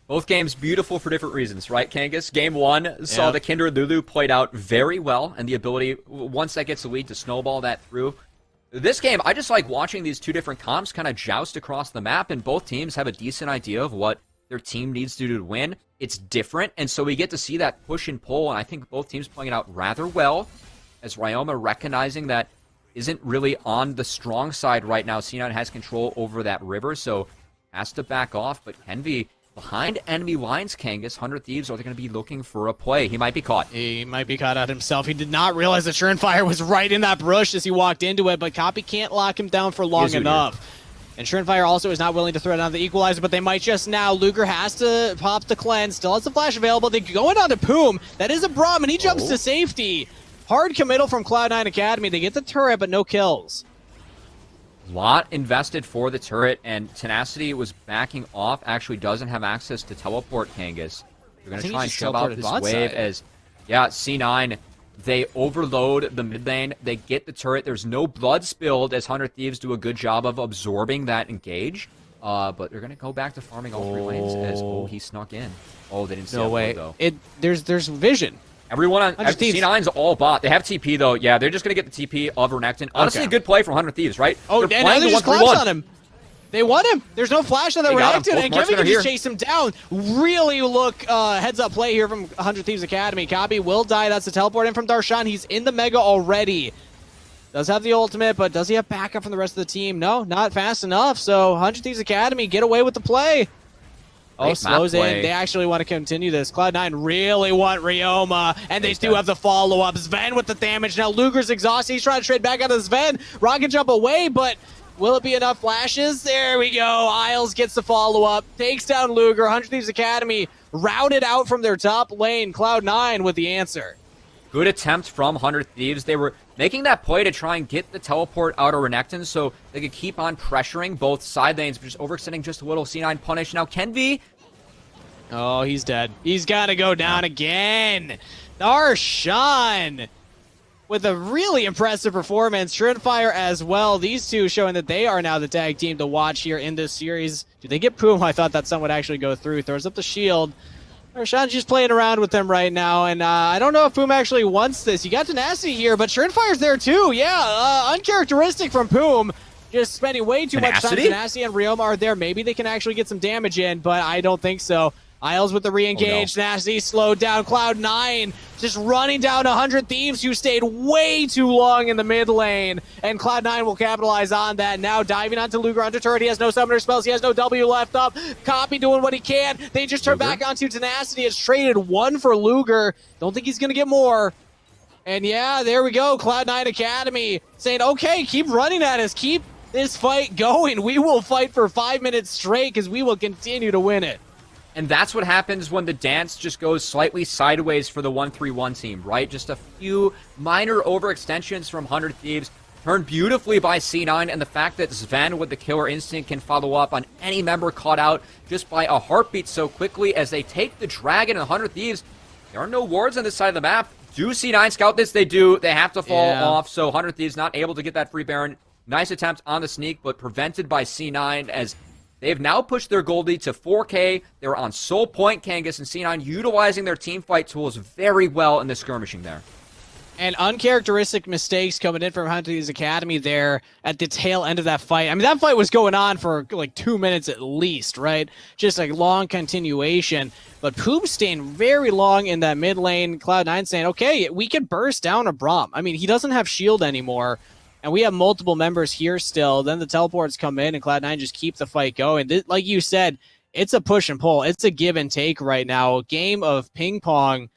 Both games beautiful for different reasons, right, Kangas? Game 1 saw the Kindred Lulu played out very well, and the ability, once that gets the lead, to snowball that through. This game, I just like watching these two different comps kind of joust across the map, and both teams have a decent idea of what their team needs to do to win. It's different, and so we get to see that push and pull, and I think both teams playing it out rather well, as Ryoma recognizing that isn't really on the strong side right now. C9 has control over that river, so has to back off, but Kenvi behind enemy lines, Kangas. 100 Thieves, are they going to be looking for a play? He might be caught. He might be caught out himself. He did not realize that Surenfire was right in that brush as he walked into it, but Copy can't lock him down for long enough. And Surenfire also is not willing to throw down the equalizer, but they might just now. Luger has to pop the cleanse. Still has the flash available. They go in onto Poom. That is a Braum, and he jumps to safety. Hard committal from Cloud9 Academy. They get the turret, but no kills. Lot invested for the turret, and Tenacity was backing off. Actually doesn't have access to teleport, Kangas. They're going to try and shove out this wave as, C9, they overload the mid lane. They get the turret. There's no blood spilled as 100 Thieves do a good job of absorbing that engage. But they're going to go back to farming all 3 lanes as, he snuck in. Oh, they didn't see that way. Though. There's vision. Everyone on C9's all bot. They have TP, though. Yeah, they're just going to get the TP of Renekton. Honestly, good play from 100 Thieves, right? Oh, and now they just collapse on him. They want him. There's no flash on the Renekton, and Kevin can just chase him down. Really look heads-up play here from 100 Thieves Academy. Copy will die. That's a teleport in from Darshan. He's in the Mega already. Does have the ultimate, but does he have backup from the rest of the team? No, not fast enough. So 100 Thieves Academy get away with the play. Oh, slows in. They actually want to continue this. Cloud9 really want Ryoma, and they do have the follow-up. Sven with the damage. Now Luger's exhausted. He's trying to trade back out of Sven. Rocket jump away, but will it be enough flashes? There we go. Isles gets the follow-up. Takes down Luger. 100 Thieves Academy routed out from their top lane. Cloud9 with the answer. Good attempt from 100 Thieves. They were making that play to try and get the teleport out of Renekton so they could keep on pressuring both side lanes, but just overextending just a little. C9 punish. Now Kenvi. Oh, he's dead. He's got to go down again. Darshan with a really impressive performance. Surenfire as well. These two showing that they are now the tag team to watch here in this series. Do they get Poom? I thought that sun would actually go through. Throws up the shield. Darshan's just playing around with them right now, and I don't know if Poom actually wants this. You got Tenacity here, but Surenfire's there too. Yeah, uncharacteristic from Poom. Just spending way too much time. Tenacity and Ryoma are there. Maybe they can actually get some damage in, but I don't think so. Isles with the re-engage. Tenacity slowed down. Cloud9 just running down 100 Thieves who stayed way too long in the mid lane. And Cloud9 will capitalize on that. Now diving onto Luger onto turret. He has no summoner spells. He has no W left up. Copy doing what he can. They just turn back onto Tenacity. It's traded 1 for Luger. Don't think he's going to get more. And yeah, there we go. Cloud9 Academy saying, okay, keep running at us. Keep this fight going. We will fight for 5 minutes straight because we will continue to win it. And that's what happens when the dance just goes slightly sideways for the 1-3-1 team, right? Just a few minor overextensions from 100 Thieves, turned beautifully by C9, and the fact that Sven with the killer instinct can follow up on any member caught out just by a heartbeat so quickly as they take the dragon and 100 Thieves. There are no wards on this side of the map. Do C9 scout this? They do. They have to fall off, so 100 Thieves not able to get that free Baron. Nice attempt on the sneak, but prevented by C9 as they have now pushed their gold lead to 4K. They're on Soul Point, Kangas, and C9 utilizing their team fight tools very well in the skirmishing there. And uncharacteristic mistakes coming in from 100 Thieves Academy there at the tail end of that fight. I mean, that fight was going on for like 2 minutes at least, right? Just like long continuation. But Poop staying very long in that mid lane. Cloud9 saying, okay, we can burst down a Braum. I mean, he doesn't have shield anymore. And we have multiple members here still. Then the teleports come in, and Cloud9 just keep the fight going. Like you said, it's a push and pull. It's a give and take right now. A game of ping pong.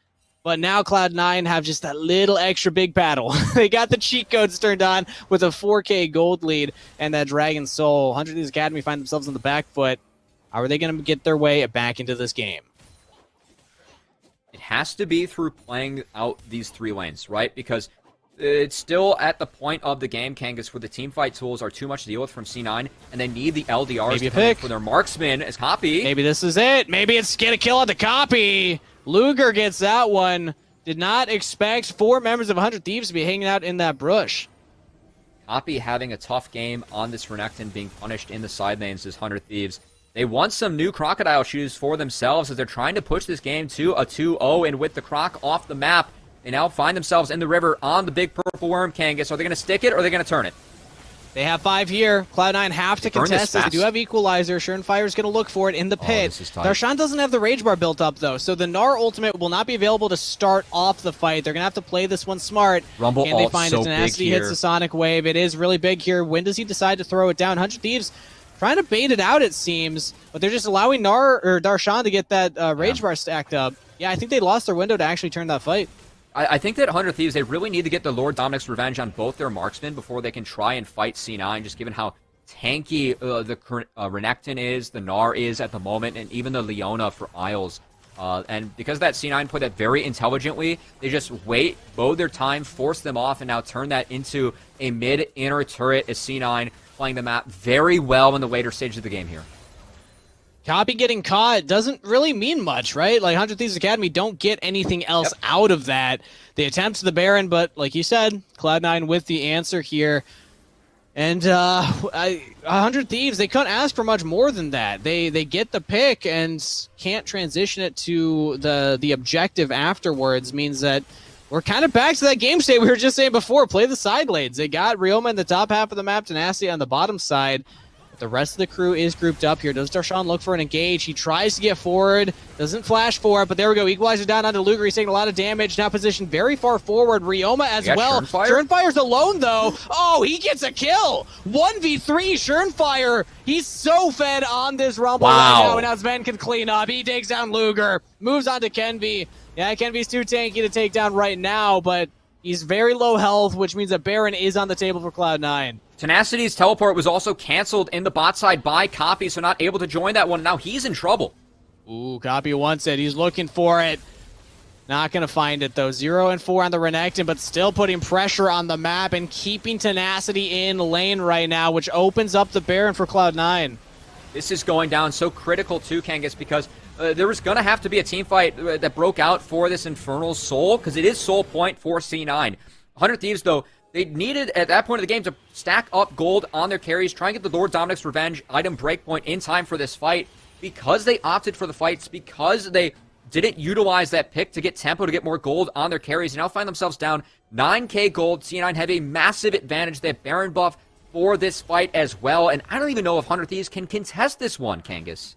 But now Cloud9 have just that little extra big paddle. They got the cheat codes turned on with a 4K gold lead and that Dragon Soul. 100 Thieves Academy find themselves on the back foot. How are they going to get their way back into this game? It has to be through playing out these 3 lanes, right? Because It's still at the point of the game, Kangas, where the teamfight tools are too much to deal with from C9, and they need the LDRs to come in for their marksman as Copy. Maybe this is it. Maybe it's get a kill on the Copy. Luger gets that one. Did not expect 4 members of 100 Thieves to be hanging out in that brush. Copy having a tough game on this Renekton, being punished in the side lanes as 100 Thieves. They want some new Crocodile shoes for themselves as they're trying to push this game to a 2-0, and with the Croc off the map, they now find themselves in the river on the big purple worm, Kangas. Are they going to stick it or are they going to turn it? They have 5 here. Cloud9 have to contest this. They do have Equalizer. Surenfire is going to look for it in the pit. Darshan doesn't have the Rage Bar built up, though, so the Gnar ultimate will not be available to start off the fight. They're going to have to play this one smart. Rumble and they find so Tenacity hits the Sonic Wave. It is really big here. When does he decide to throw it down? 100 Thieves trying to bait it out, it seems, but they're just allowing Darshan to get that Rage Bar stacked up. Yeah, I think they lost their window to actually turn that fight. I think that 100 Thieves, they really need to get the Lord Dominic's revenge on both their marksmen before they can try and fight C9, just given how tanky the Renekton is, the Gnar is at the moment, and even the Leona for Isles. And because that C9 played that very intelligently, they just wait, bode their time, force them off, and now turn that into a mid-inner turret as C9 playing the map very well in the later stage of the game here. Copy getting caught doesn't really mean much, right? Like, 100 Thieves Academy don't get anything else out of that. They attempt the Baron, but like you said, Cloud9 with the answer here. And 100 Thieves, they couldn't ask for much more than that. They get the pick and can't transition it to the objective afterwards. Means that we're kind of back to that game state we were just saying before. Play the side lanes. They got Ryoma in the top half of the map, Tenacity on the bottom side. The rest of the crew is grouped up here. Does Darshan look for an engage? He tries to get forward. Doesn't flash for it, but there we go. Equalizer down onto Luger. He's taking a lot of damage. Now positioned very far forward. Ryoma as well. Surenfire's alone, though. Oh, he gets a kill. 1v3 Surenfire. He's so fed on this Rumble right now, and now Sven can clean up. He takes down Luger. Moves on to Kenvi. Yeah, Kenvi's too tanky to take down right now, but he's very low health, which means that Baron is on the table for Cloud9. Tenacity's teleport was also canceled in the bot side by Copy, so not able to join that one. Now he's in trouble. Ooh, Copy wants it. He's looking for it. Not going to find it, though. 0 and 4 on the Renekton, but still putting pressure on the map and keeping Tenacity in lane right now, which opens up the Baron for Cloud9. This is going down so critical too, Kangas, because there was going to have to be a team fight that broke out for this Infernal Soul, because it is Soul Point for C9. 100 Thieves, though, they needed, at that point of the game, to stack up gold on their carries, try and get the Lord Dominic's Revenge item breakpoint in time for this fight. Because they opted for the fights, because they didn't utilize that pick to get tempo, to get more gold on their carries, and now find themselves down 9k gold. C9 have a massive advantage. They have Baron buff for this fight as well, and I don't even know if 100 Thieves can contest this one, Kangas.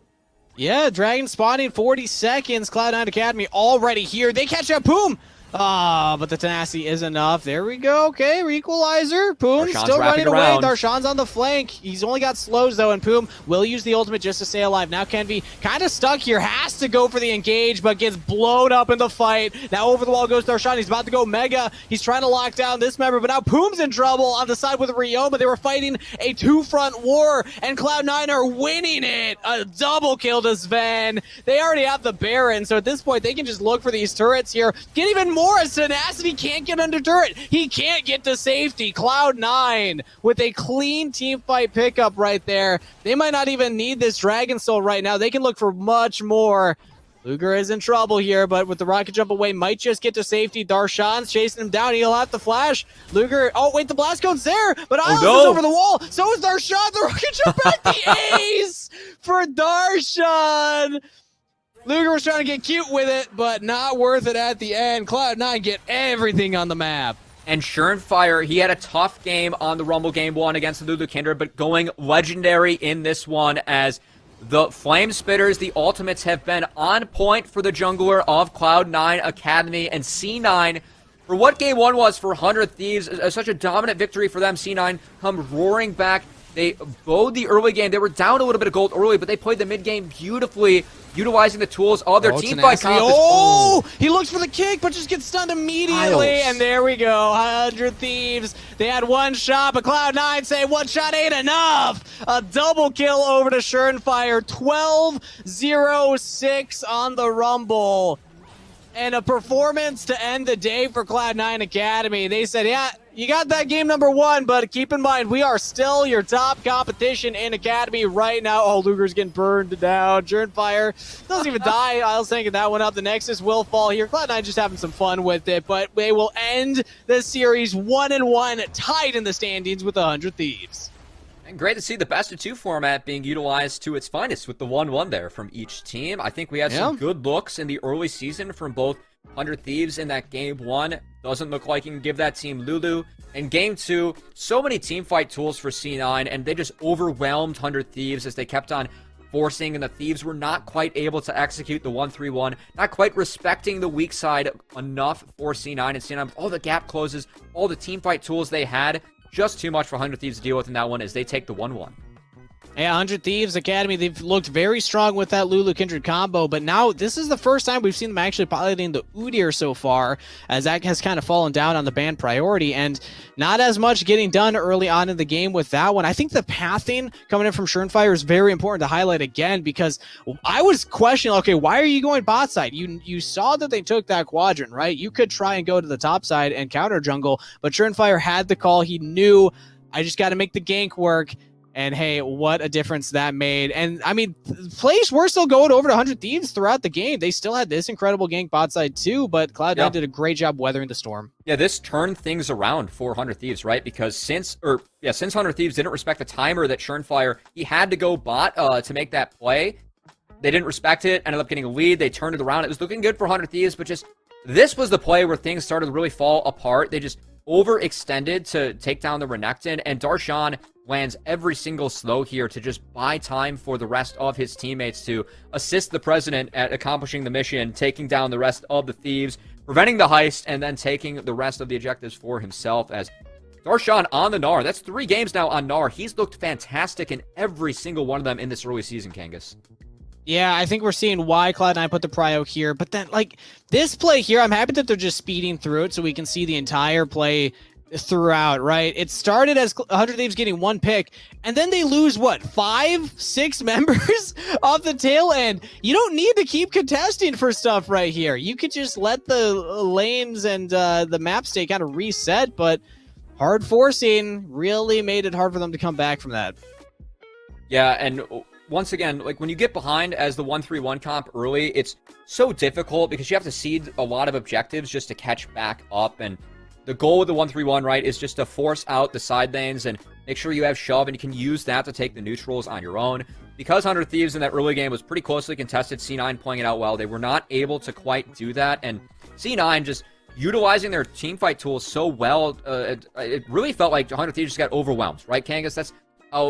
Yeah, Dragon spawning 40 seconds. Cloud9 Academy already here. They catch up Poom. But the Tenacity is enough. There we go. Okay, Equalizer. Poom still running away. Darshan's on the flank. He's only got slows, though, and Poom will use the ultimate just to stay alive. Now Kenvi kind of stuck here. Has to go for the engage, but gets blown up in the fight. Now over the wall goes Darshan. He's about to go Mega. He's trying to lock down this member, but now Poom's in trouble on the side with Ryoma. They were fighting a two-front war, and Cloud9 are winning it. A double kill to Sven. They already have the Baron, so at this point, they can just look for these turrets here. Get even more as Tenacity can't get under turret. He can't get to safety. Cloud9 with a clean team fight pickup right there. They might not even need this Dragon Soul right now. They can look for much more. Luger is in trouble here, but with the rocket jump away, might just get to safety. Darshan's chasing him down. He'll have to flash. Luger, oh wait, the blast code's there, but Isles is over the wall. So is Darshan. The rocket jump back, the ace for Darshan. Luger was trying to get cute with it, but not worth it at the end. Cloud9 get everything on the map. And Surenfire, he had a tough game on the Rumble Game 1 against the Lulu Kindred, but going legendary in this one as the Flame Spitters, the ultimates have been on point for the jungler of Cloud9 Academy, and C9, for what Game 1 was for 100 Thieves, such a dominant victory for them. C9 come roaring back. They bowed the early game. They were down a little bit of gold early, but they played the mid game beautifully, utilizing the tools of their team fight compass. Oh, he looks for the kick, but just gets stunned immediately. And there we go, 100 Thieves. They had one shot, but Cloud9 say one shot ain't enough. A double kill over to Surenfire, 12-0-6 on the Rumble. And a performance to end the day for Cloud9 Academy. They said, yeah, you got that game number 1, but keep in mind, we are still your top competition in Academy right now. Oh, Luger's getting burned down. Jernfire doesn't even die. I was thinking that one up. The Nexus will fall here. Cloud9 just having some fun with it, but they will end the series 1-1, tied in the standings with 100 Thieves. And great to see the best of 2 format being utilized to its finest with the 1-1 there from each team. I think we had some good looks in the early season from both 100 Thieves in that game 1. Doesn't look like you can give that team Lulu. In game 2, so many team fight tools for C9, and they just overwhelmed 100 Thieves as they kept on forcing, and the Thieves were not quite able to execute the 1-3-1, not quite respecting the weak side enough for C9, and C9 with all the gap closes, all the team fight tools they had. Just too much for 100 Thieves to deal with in that one as they take the 1-1. Yeah, 100 Thieves Academy, they've looked very strong with that Lulu Kindred combo, but now this is the first time we've seen them actually piloting the Udyr so far, as that has kind of fallen down on the ban priority, and not as much getting done early on in the game with that one. I think the pathing coming in from Schernfire is very important to highlight again, because I was questioning, okay, why are you going bot side? You saw that they took that quadrant, right? You could try and go to the top side and counter jungle, but Schernfire had the call. He knew, I just got to make the gank work. And hey, what a difference that made. And I mean, plays were still going over to 100 Thieves throughout the game. They still had this incredible gank bot side too, but Cloud9 did a great job weathering the storm. Yeah, this turned things around for 100 Thieves, right? Because since 100 Thieves didn't respect the timer that Schernfire, he had to go bot to make that play. They didn't respect it, ended up getting a lead. They turned it around. It was looking good for 100 Thieves, but just this was the play where things started to really fall apart. They just overextended to take down the Renekton, and Darshan lands every single slow here to just buy time for the rest of his teammates to assist the president at accomplishing the mission, taking down the rest of the Thieves, preventing the heist, and then taking the rest of the objectives for himself as Darshan on the Gnar. That's 3 games now on Gnar. He's looked fantastic in every single one of them in this early season, Kangas. Yeah, I think we're seeing why Cloud9 put the prio here, but then, like, this play here, I'm happy that they're just speeding through it so we can see the entire play throughout, right? It started as 100 Thieves getting 1 pick, and then they lose, what, 5, 6 members off the tail end? You don't need to keep contesting for stuff right here. You could just let the lanes and the map stay kind of reset, but hard forcing really made it hard for them to come back from that. Yeah, and once again, like when you get behind as the 1-3-1 comp early, it's so difficult because you have to seed a lot of objectives just to catch back up. And the goal with the 1-3-1, right, is just to force out the side lanes and make sure you have shove, and you can use that to take the neutrals on your own. Because 100 Thieves in that early game was pretty closely contested, C9 playing it out well, they were not able to quite do that. And C9 just utilizing their teamfight tools so well, it really felt like 100 Thieves just got overwhelmed, right, Kangas? That's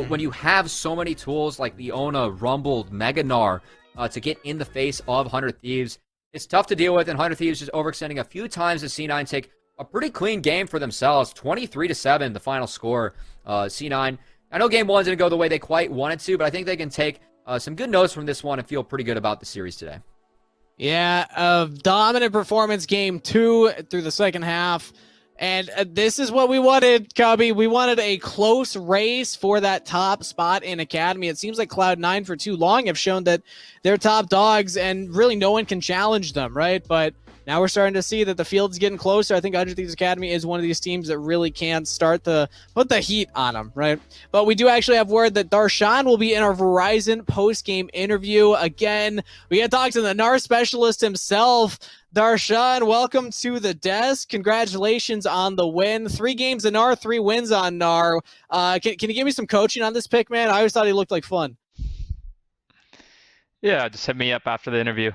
when you have so many tools like Leona, Rumble, Mega Gnar to get in the face of 100 Thieves, it's tough to deal with, and 100 Thieves just overextending a few times as C9 take a pretty clean game for themselves. 23-7, the final score. C9, I know game 1 didn't go the way they quite wanted to, but I think they can take some good notes from this one and feel pretty good about the series today. Yeah, a dominant performance game 2 through the second half. And this is what we wanted, Cubby. We wanted a close race for that top spot in Academy. It seems like Cloud9 for too long have shown that they're top dogs and really no one can challenge them, right? But now we're starting to see that the field's getting closer. I think 100 Thieves Academy is one of these teams that really can start to put the heat on them, right? But we do actually have word that Darshan will be in our Verizon post-game interview. Again, we got to talk to the Gnar specialist himself. Darshan, welcome to the desk. Congratulations on the win. 3 games in Gnar, 3 wins on Gnar. Can you give me some coaching on this pick, man? I always thought he looked like fun. Yeah, just hit me up after the interview.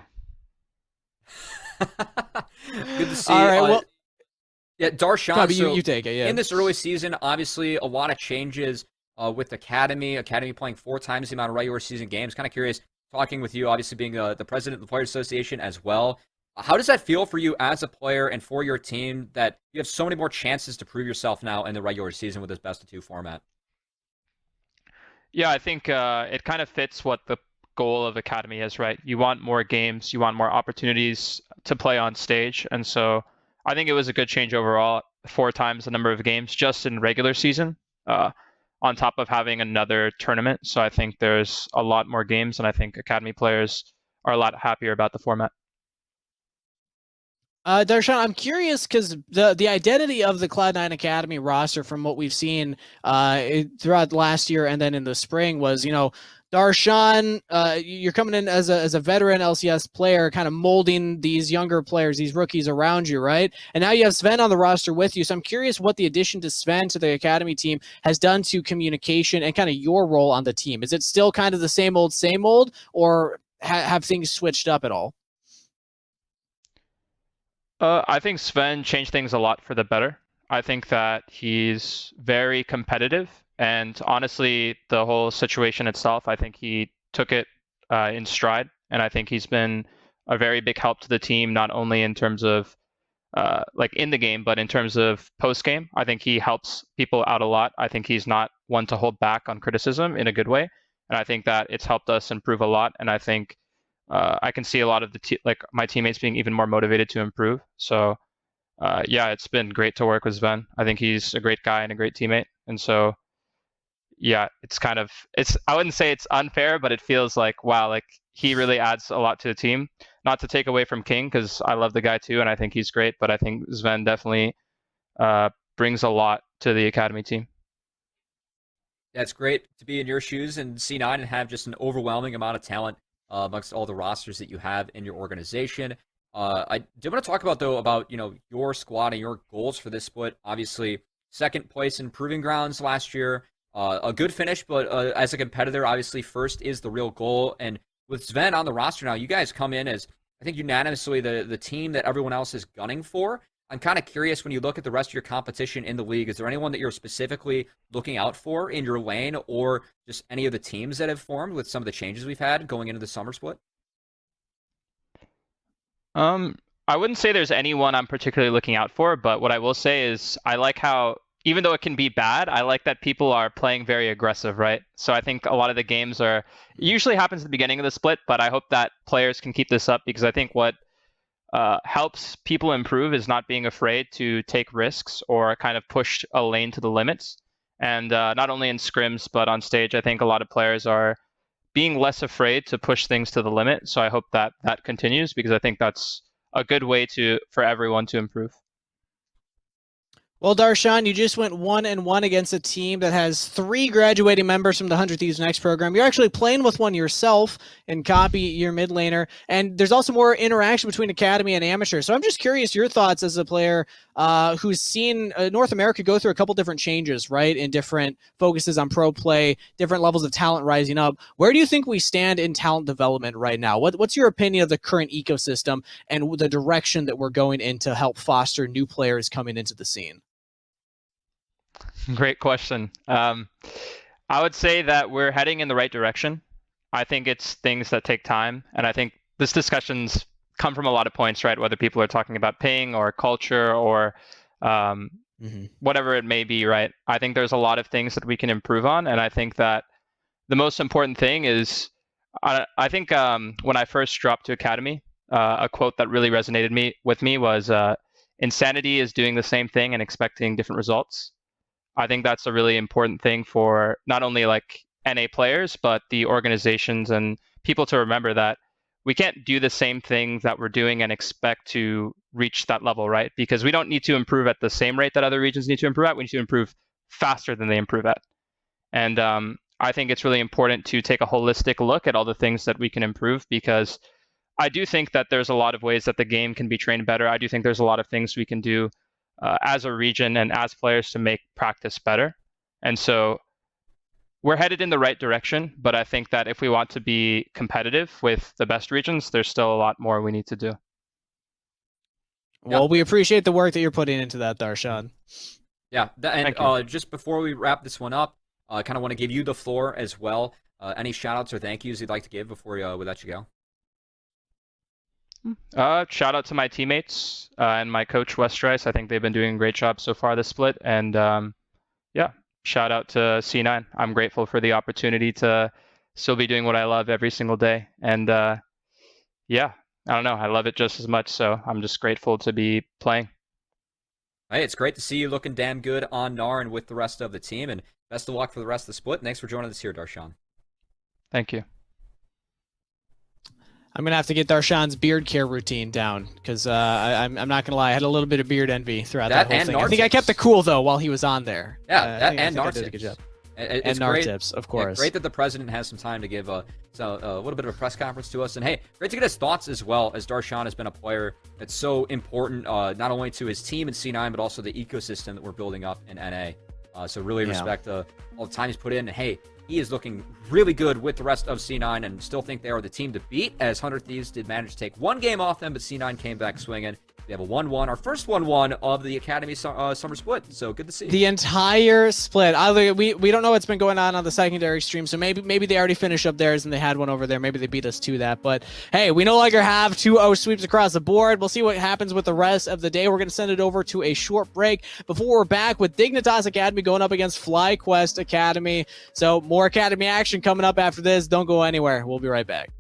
Good to see. All right, well, yeah, Darshan. Cubby, so you take it. Yeah. in this early season, obviously a lot of changes with Academy. Academy playing 4 times the amount of regular season games. Kind of curious talking with you, obviously being the president of the Players Association as well. How does that feel for you as a player and for your team that you have so many more chances to prove yourself now in the regular season with this best of 2 format? Yeah, I think it kind of fits what the goal of Academy is, right? You want more games, you want more opportunities to play on stage. And so I think it was a good change overall, 4 times the number of games just in regular season, on top of having another tournament. So I think there's a lot more games, and I think Academy players are a lot happier about the format. Darshan, I'm curious because the identity of the Cloud9 Academy roster, from what we've seen throughout last year and then in the spring, was Darshan, you're coming in as a veteran LCS player, kind of molding these younger players, these rookies around you, right? And now you have Sven on the roster with you. So I'm curious what the addition to Sven to the Academy team has done to communication and kind of your role on the team. Is it still kind of the same old, or have things switched up at all? I think Sven changed things a lot for the better. I think that he's very competitive, and honestly, the whole situation itself, I think he took it in stride, and I think he's been a very big help to the team, not only in terms of like in the game, but in terms of post game. I think he helps people out a lot. I think he's not one to hold back on criticism in a good way, and I think that it's helped us improve a lot. And I think I can see a lot of like my teammates being even more motivated to improve. So yeah, it's been great to work with Sven. I think he's a great guy and a great teammate. And so yeah, it's I wouldn't say it's unfair, but it feels like wow, like he really adds a lot to the team. Not to take away from King, because I love the guy too, and I think he's great. But I think Sven definitely brings a lot to the academy team. That's great to be in your shoes and C9 and have just an overwhelming amount of talent amongst all the rosters that you have in your organization. I did want to talk about though about your squad and your goals for this split. Obviously, second place in Proving Grounds last year, a good finish, but as a competitor, obviously first is the real goal. And with Sven on the roster now, you guys come in as I think unanimously the team that everyone else is gunning for. I'm kind of curious when you look at the rest of your competition in the league, is there anyone that you're specifically looking out for in your lane or just any of the teams that have formed with some of the changes we've had going into the summer split? I wouldn't say there's anyone I'm particularly looking out for, but what I will say is I like how, even though it can be bad, I like that people are playing very aggressive, right? So I think a lot of the games it usually happens at the beginning of the split, but I hope that players can keep this up because I think what helps people improve is not being afraid to take risks or kind of push a lane to the limits. And not only in scrims, but on stage, I think a lot of players are being less afraid to push things to the limit. So I hope that that continues because I think that's a good way for everyone to improve. Well, Darshan, you just went 1-1 against a team that has 3 graduating members from the 100 Thieves Next program. You're actually playing with one yourself in Copy, your mid laner, and there's also more interaction between Academy and Amateur. So I'm just curious your thoughts as a player who's seen North America go through a couple different changes, right, in different focuses on pro play, different levels of talent rising up. Where do you think we stand in talent development right now? What's your opinion of the current ecosystem and the direction that we're going in to help foster new players coming into the scene? Great question. I would say that we're heading in the right direction. I think it's things that take time, and I think this discussions come from a lot of points, right? Whether people are talking about ping or culture or whatever it may be, right? I think there's a lot of things that we can improve on, and I think that the most important thing is, I think when I first dropped to Academy, a quote that really resonated with me was, "Insanity is doing the same thing and expecting different results." I think that's a really important thing for not only like NA players, but the organizations and people to remember that we can't do the same thing that we're doing and expect to reach that level, right? Because we don't need to improve at the same rate that other regions need to improve at. We need to improve faster than they improve at. And I think it's really important to take a holistic look at all the things that we can improve because I do think that there's a lot of ways that the game can be trained better. I do think there's a lot of things we can do as a region and as players to make practice better. And so we're headed in the right direction, but I think that if we want to be competitive with the best regions, there's still a lot more we need to do. Well, we appreciate the work that you're putting into that, Darshan. Yeah, and just before we wrap this one up, I kind of want to give you the floor as well. Any shout outs or thank yous you'd like to give before we let you go? Shout out to my teammates and my coach Westrice. I think they've been doing a great job so far this split. And yeah, shout out to C9. I'm grateful for the opportunity to still be doing what I love every single day. And yeah, I don't know. I love it just as much. So I'm just grateful to be playing. Hey, it's great to see you looking damn good on Gnar and with the rest of the team. And best of luck for the rest of the split. Thanks for joining us here, Darshan. Thank you. I'm gonna have to get Darshan's beard care routine down because I'm not gonna lie, I had a little bit of beard envy throughout that whole thing. I think I kept it cool though while he was on there. Yeah, that and I did a good job. It's and NAR great. tips, of course. Yeah, great that the president has some time to give a little bit of a press conference to us. And hey, great to get his thoughts as well, as Darshan has been a player that's so important, not only to his team in C9, but also the ecosystem that we're building up in NA. So really respect all the time he's put in. And hey, he is looking really good with the rest of C9 and still think they are the team to beat, as 100 Thieves did manage to take one game off them, but C9 came back swinging. We have a 1-1, our first 1-1 of the Academy summer split, so good to see. The entire split. We don't know what's been going on the secondary stream, so maybe they already finished up theirs and they had one over there. Maybe they beat us to that, but hey, we no longer have 2-0 sweeps across the board. We'll see what happens with the rest of the day. We're going to send it over to a short break before we're back with Dignitas Academy going up against FlyQuest Academy. So more Academy action coming up after this. Don't go anywhere. We'll be right back.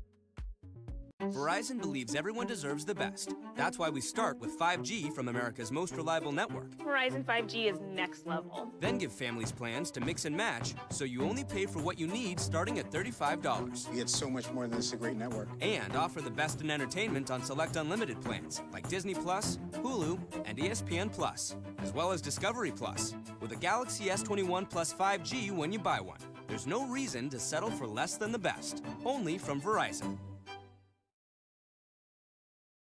Verizon believes everyone deserves the best. That's why we start with 5G from America's most reliable network. Verizon 5G is next level. Then give families plans to mix and match, so you only pay for what you need starting at $35. You get so much more than this, a great network. And offer the best in entertainment on select unlimited plans, like Disney+, Hulu, and ESPN+, as well as Discovery+, with a Galaxy S21 plus 5G when you buy one. There's no reason to settle for less than the best. Only from Verizon.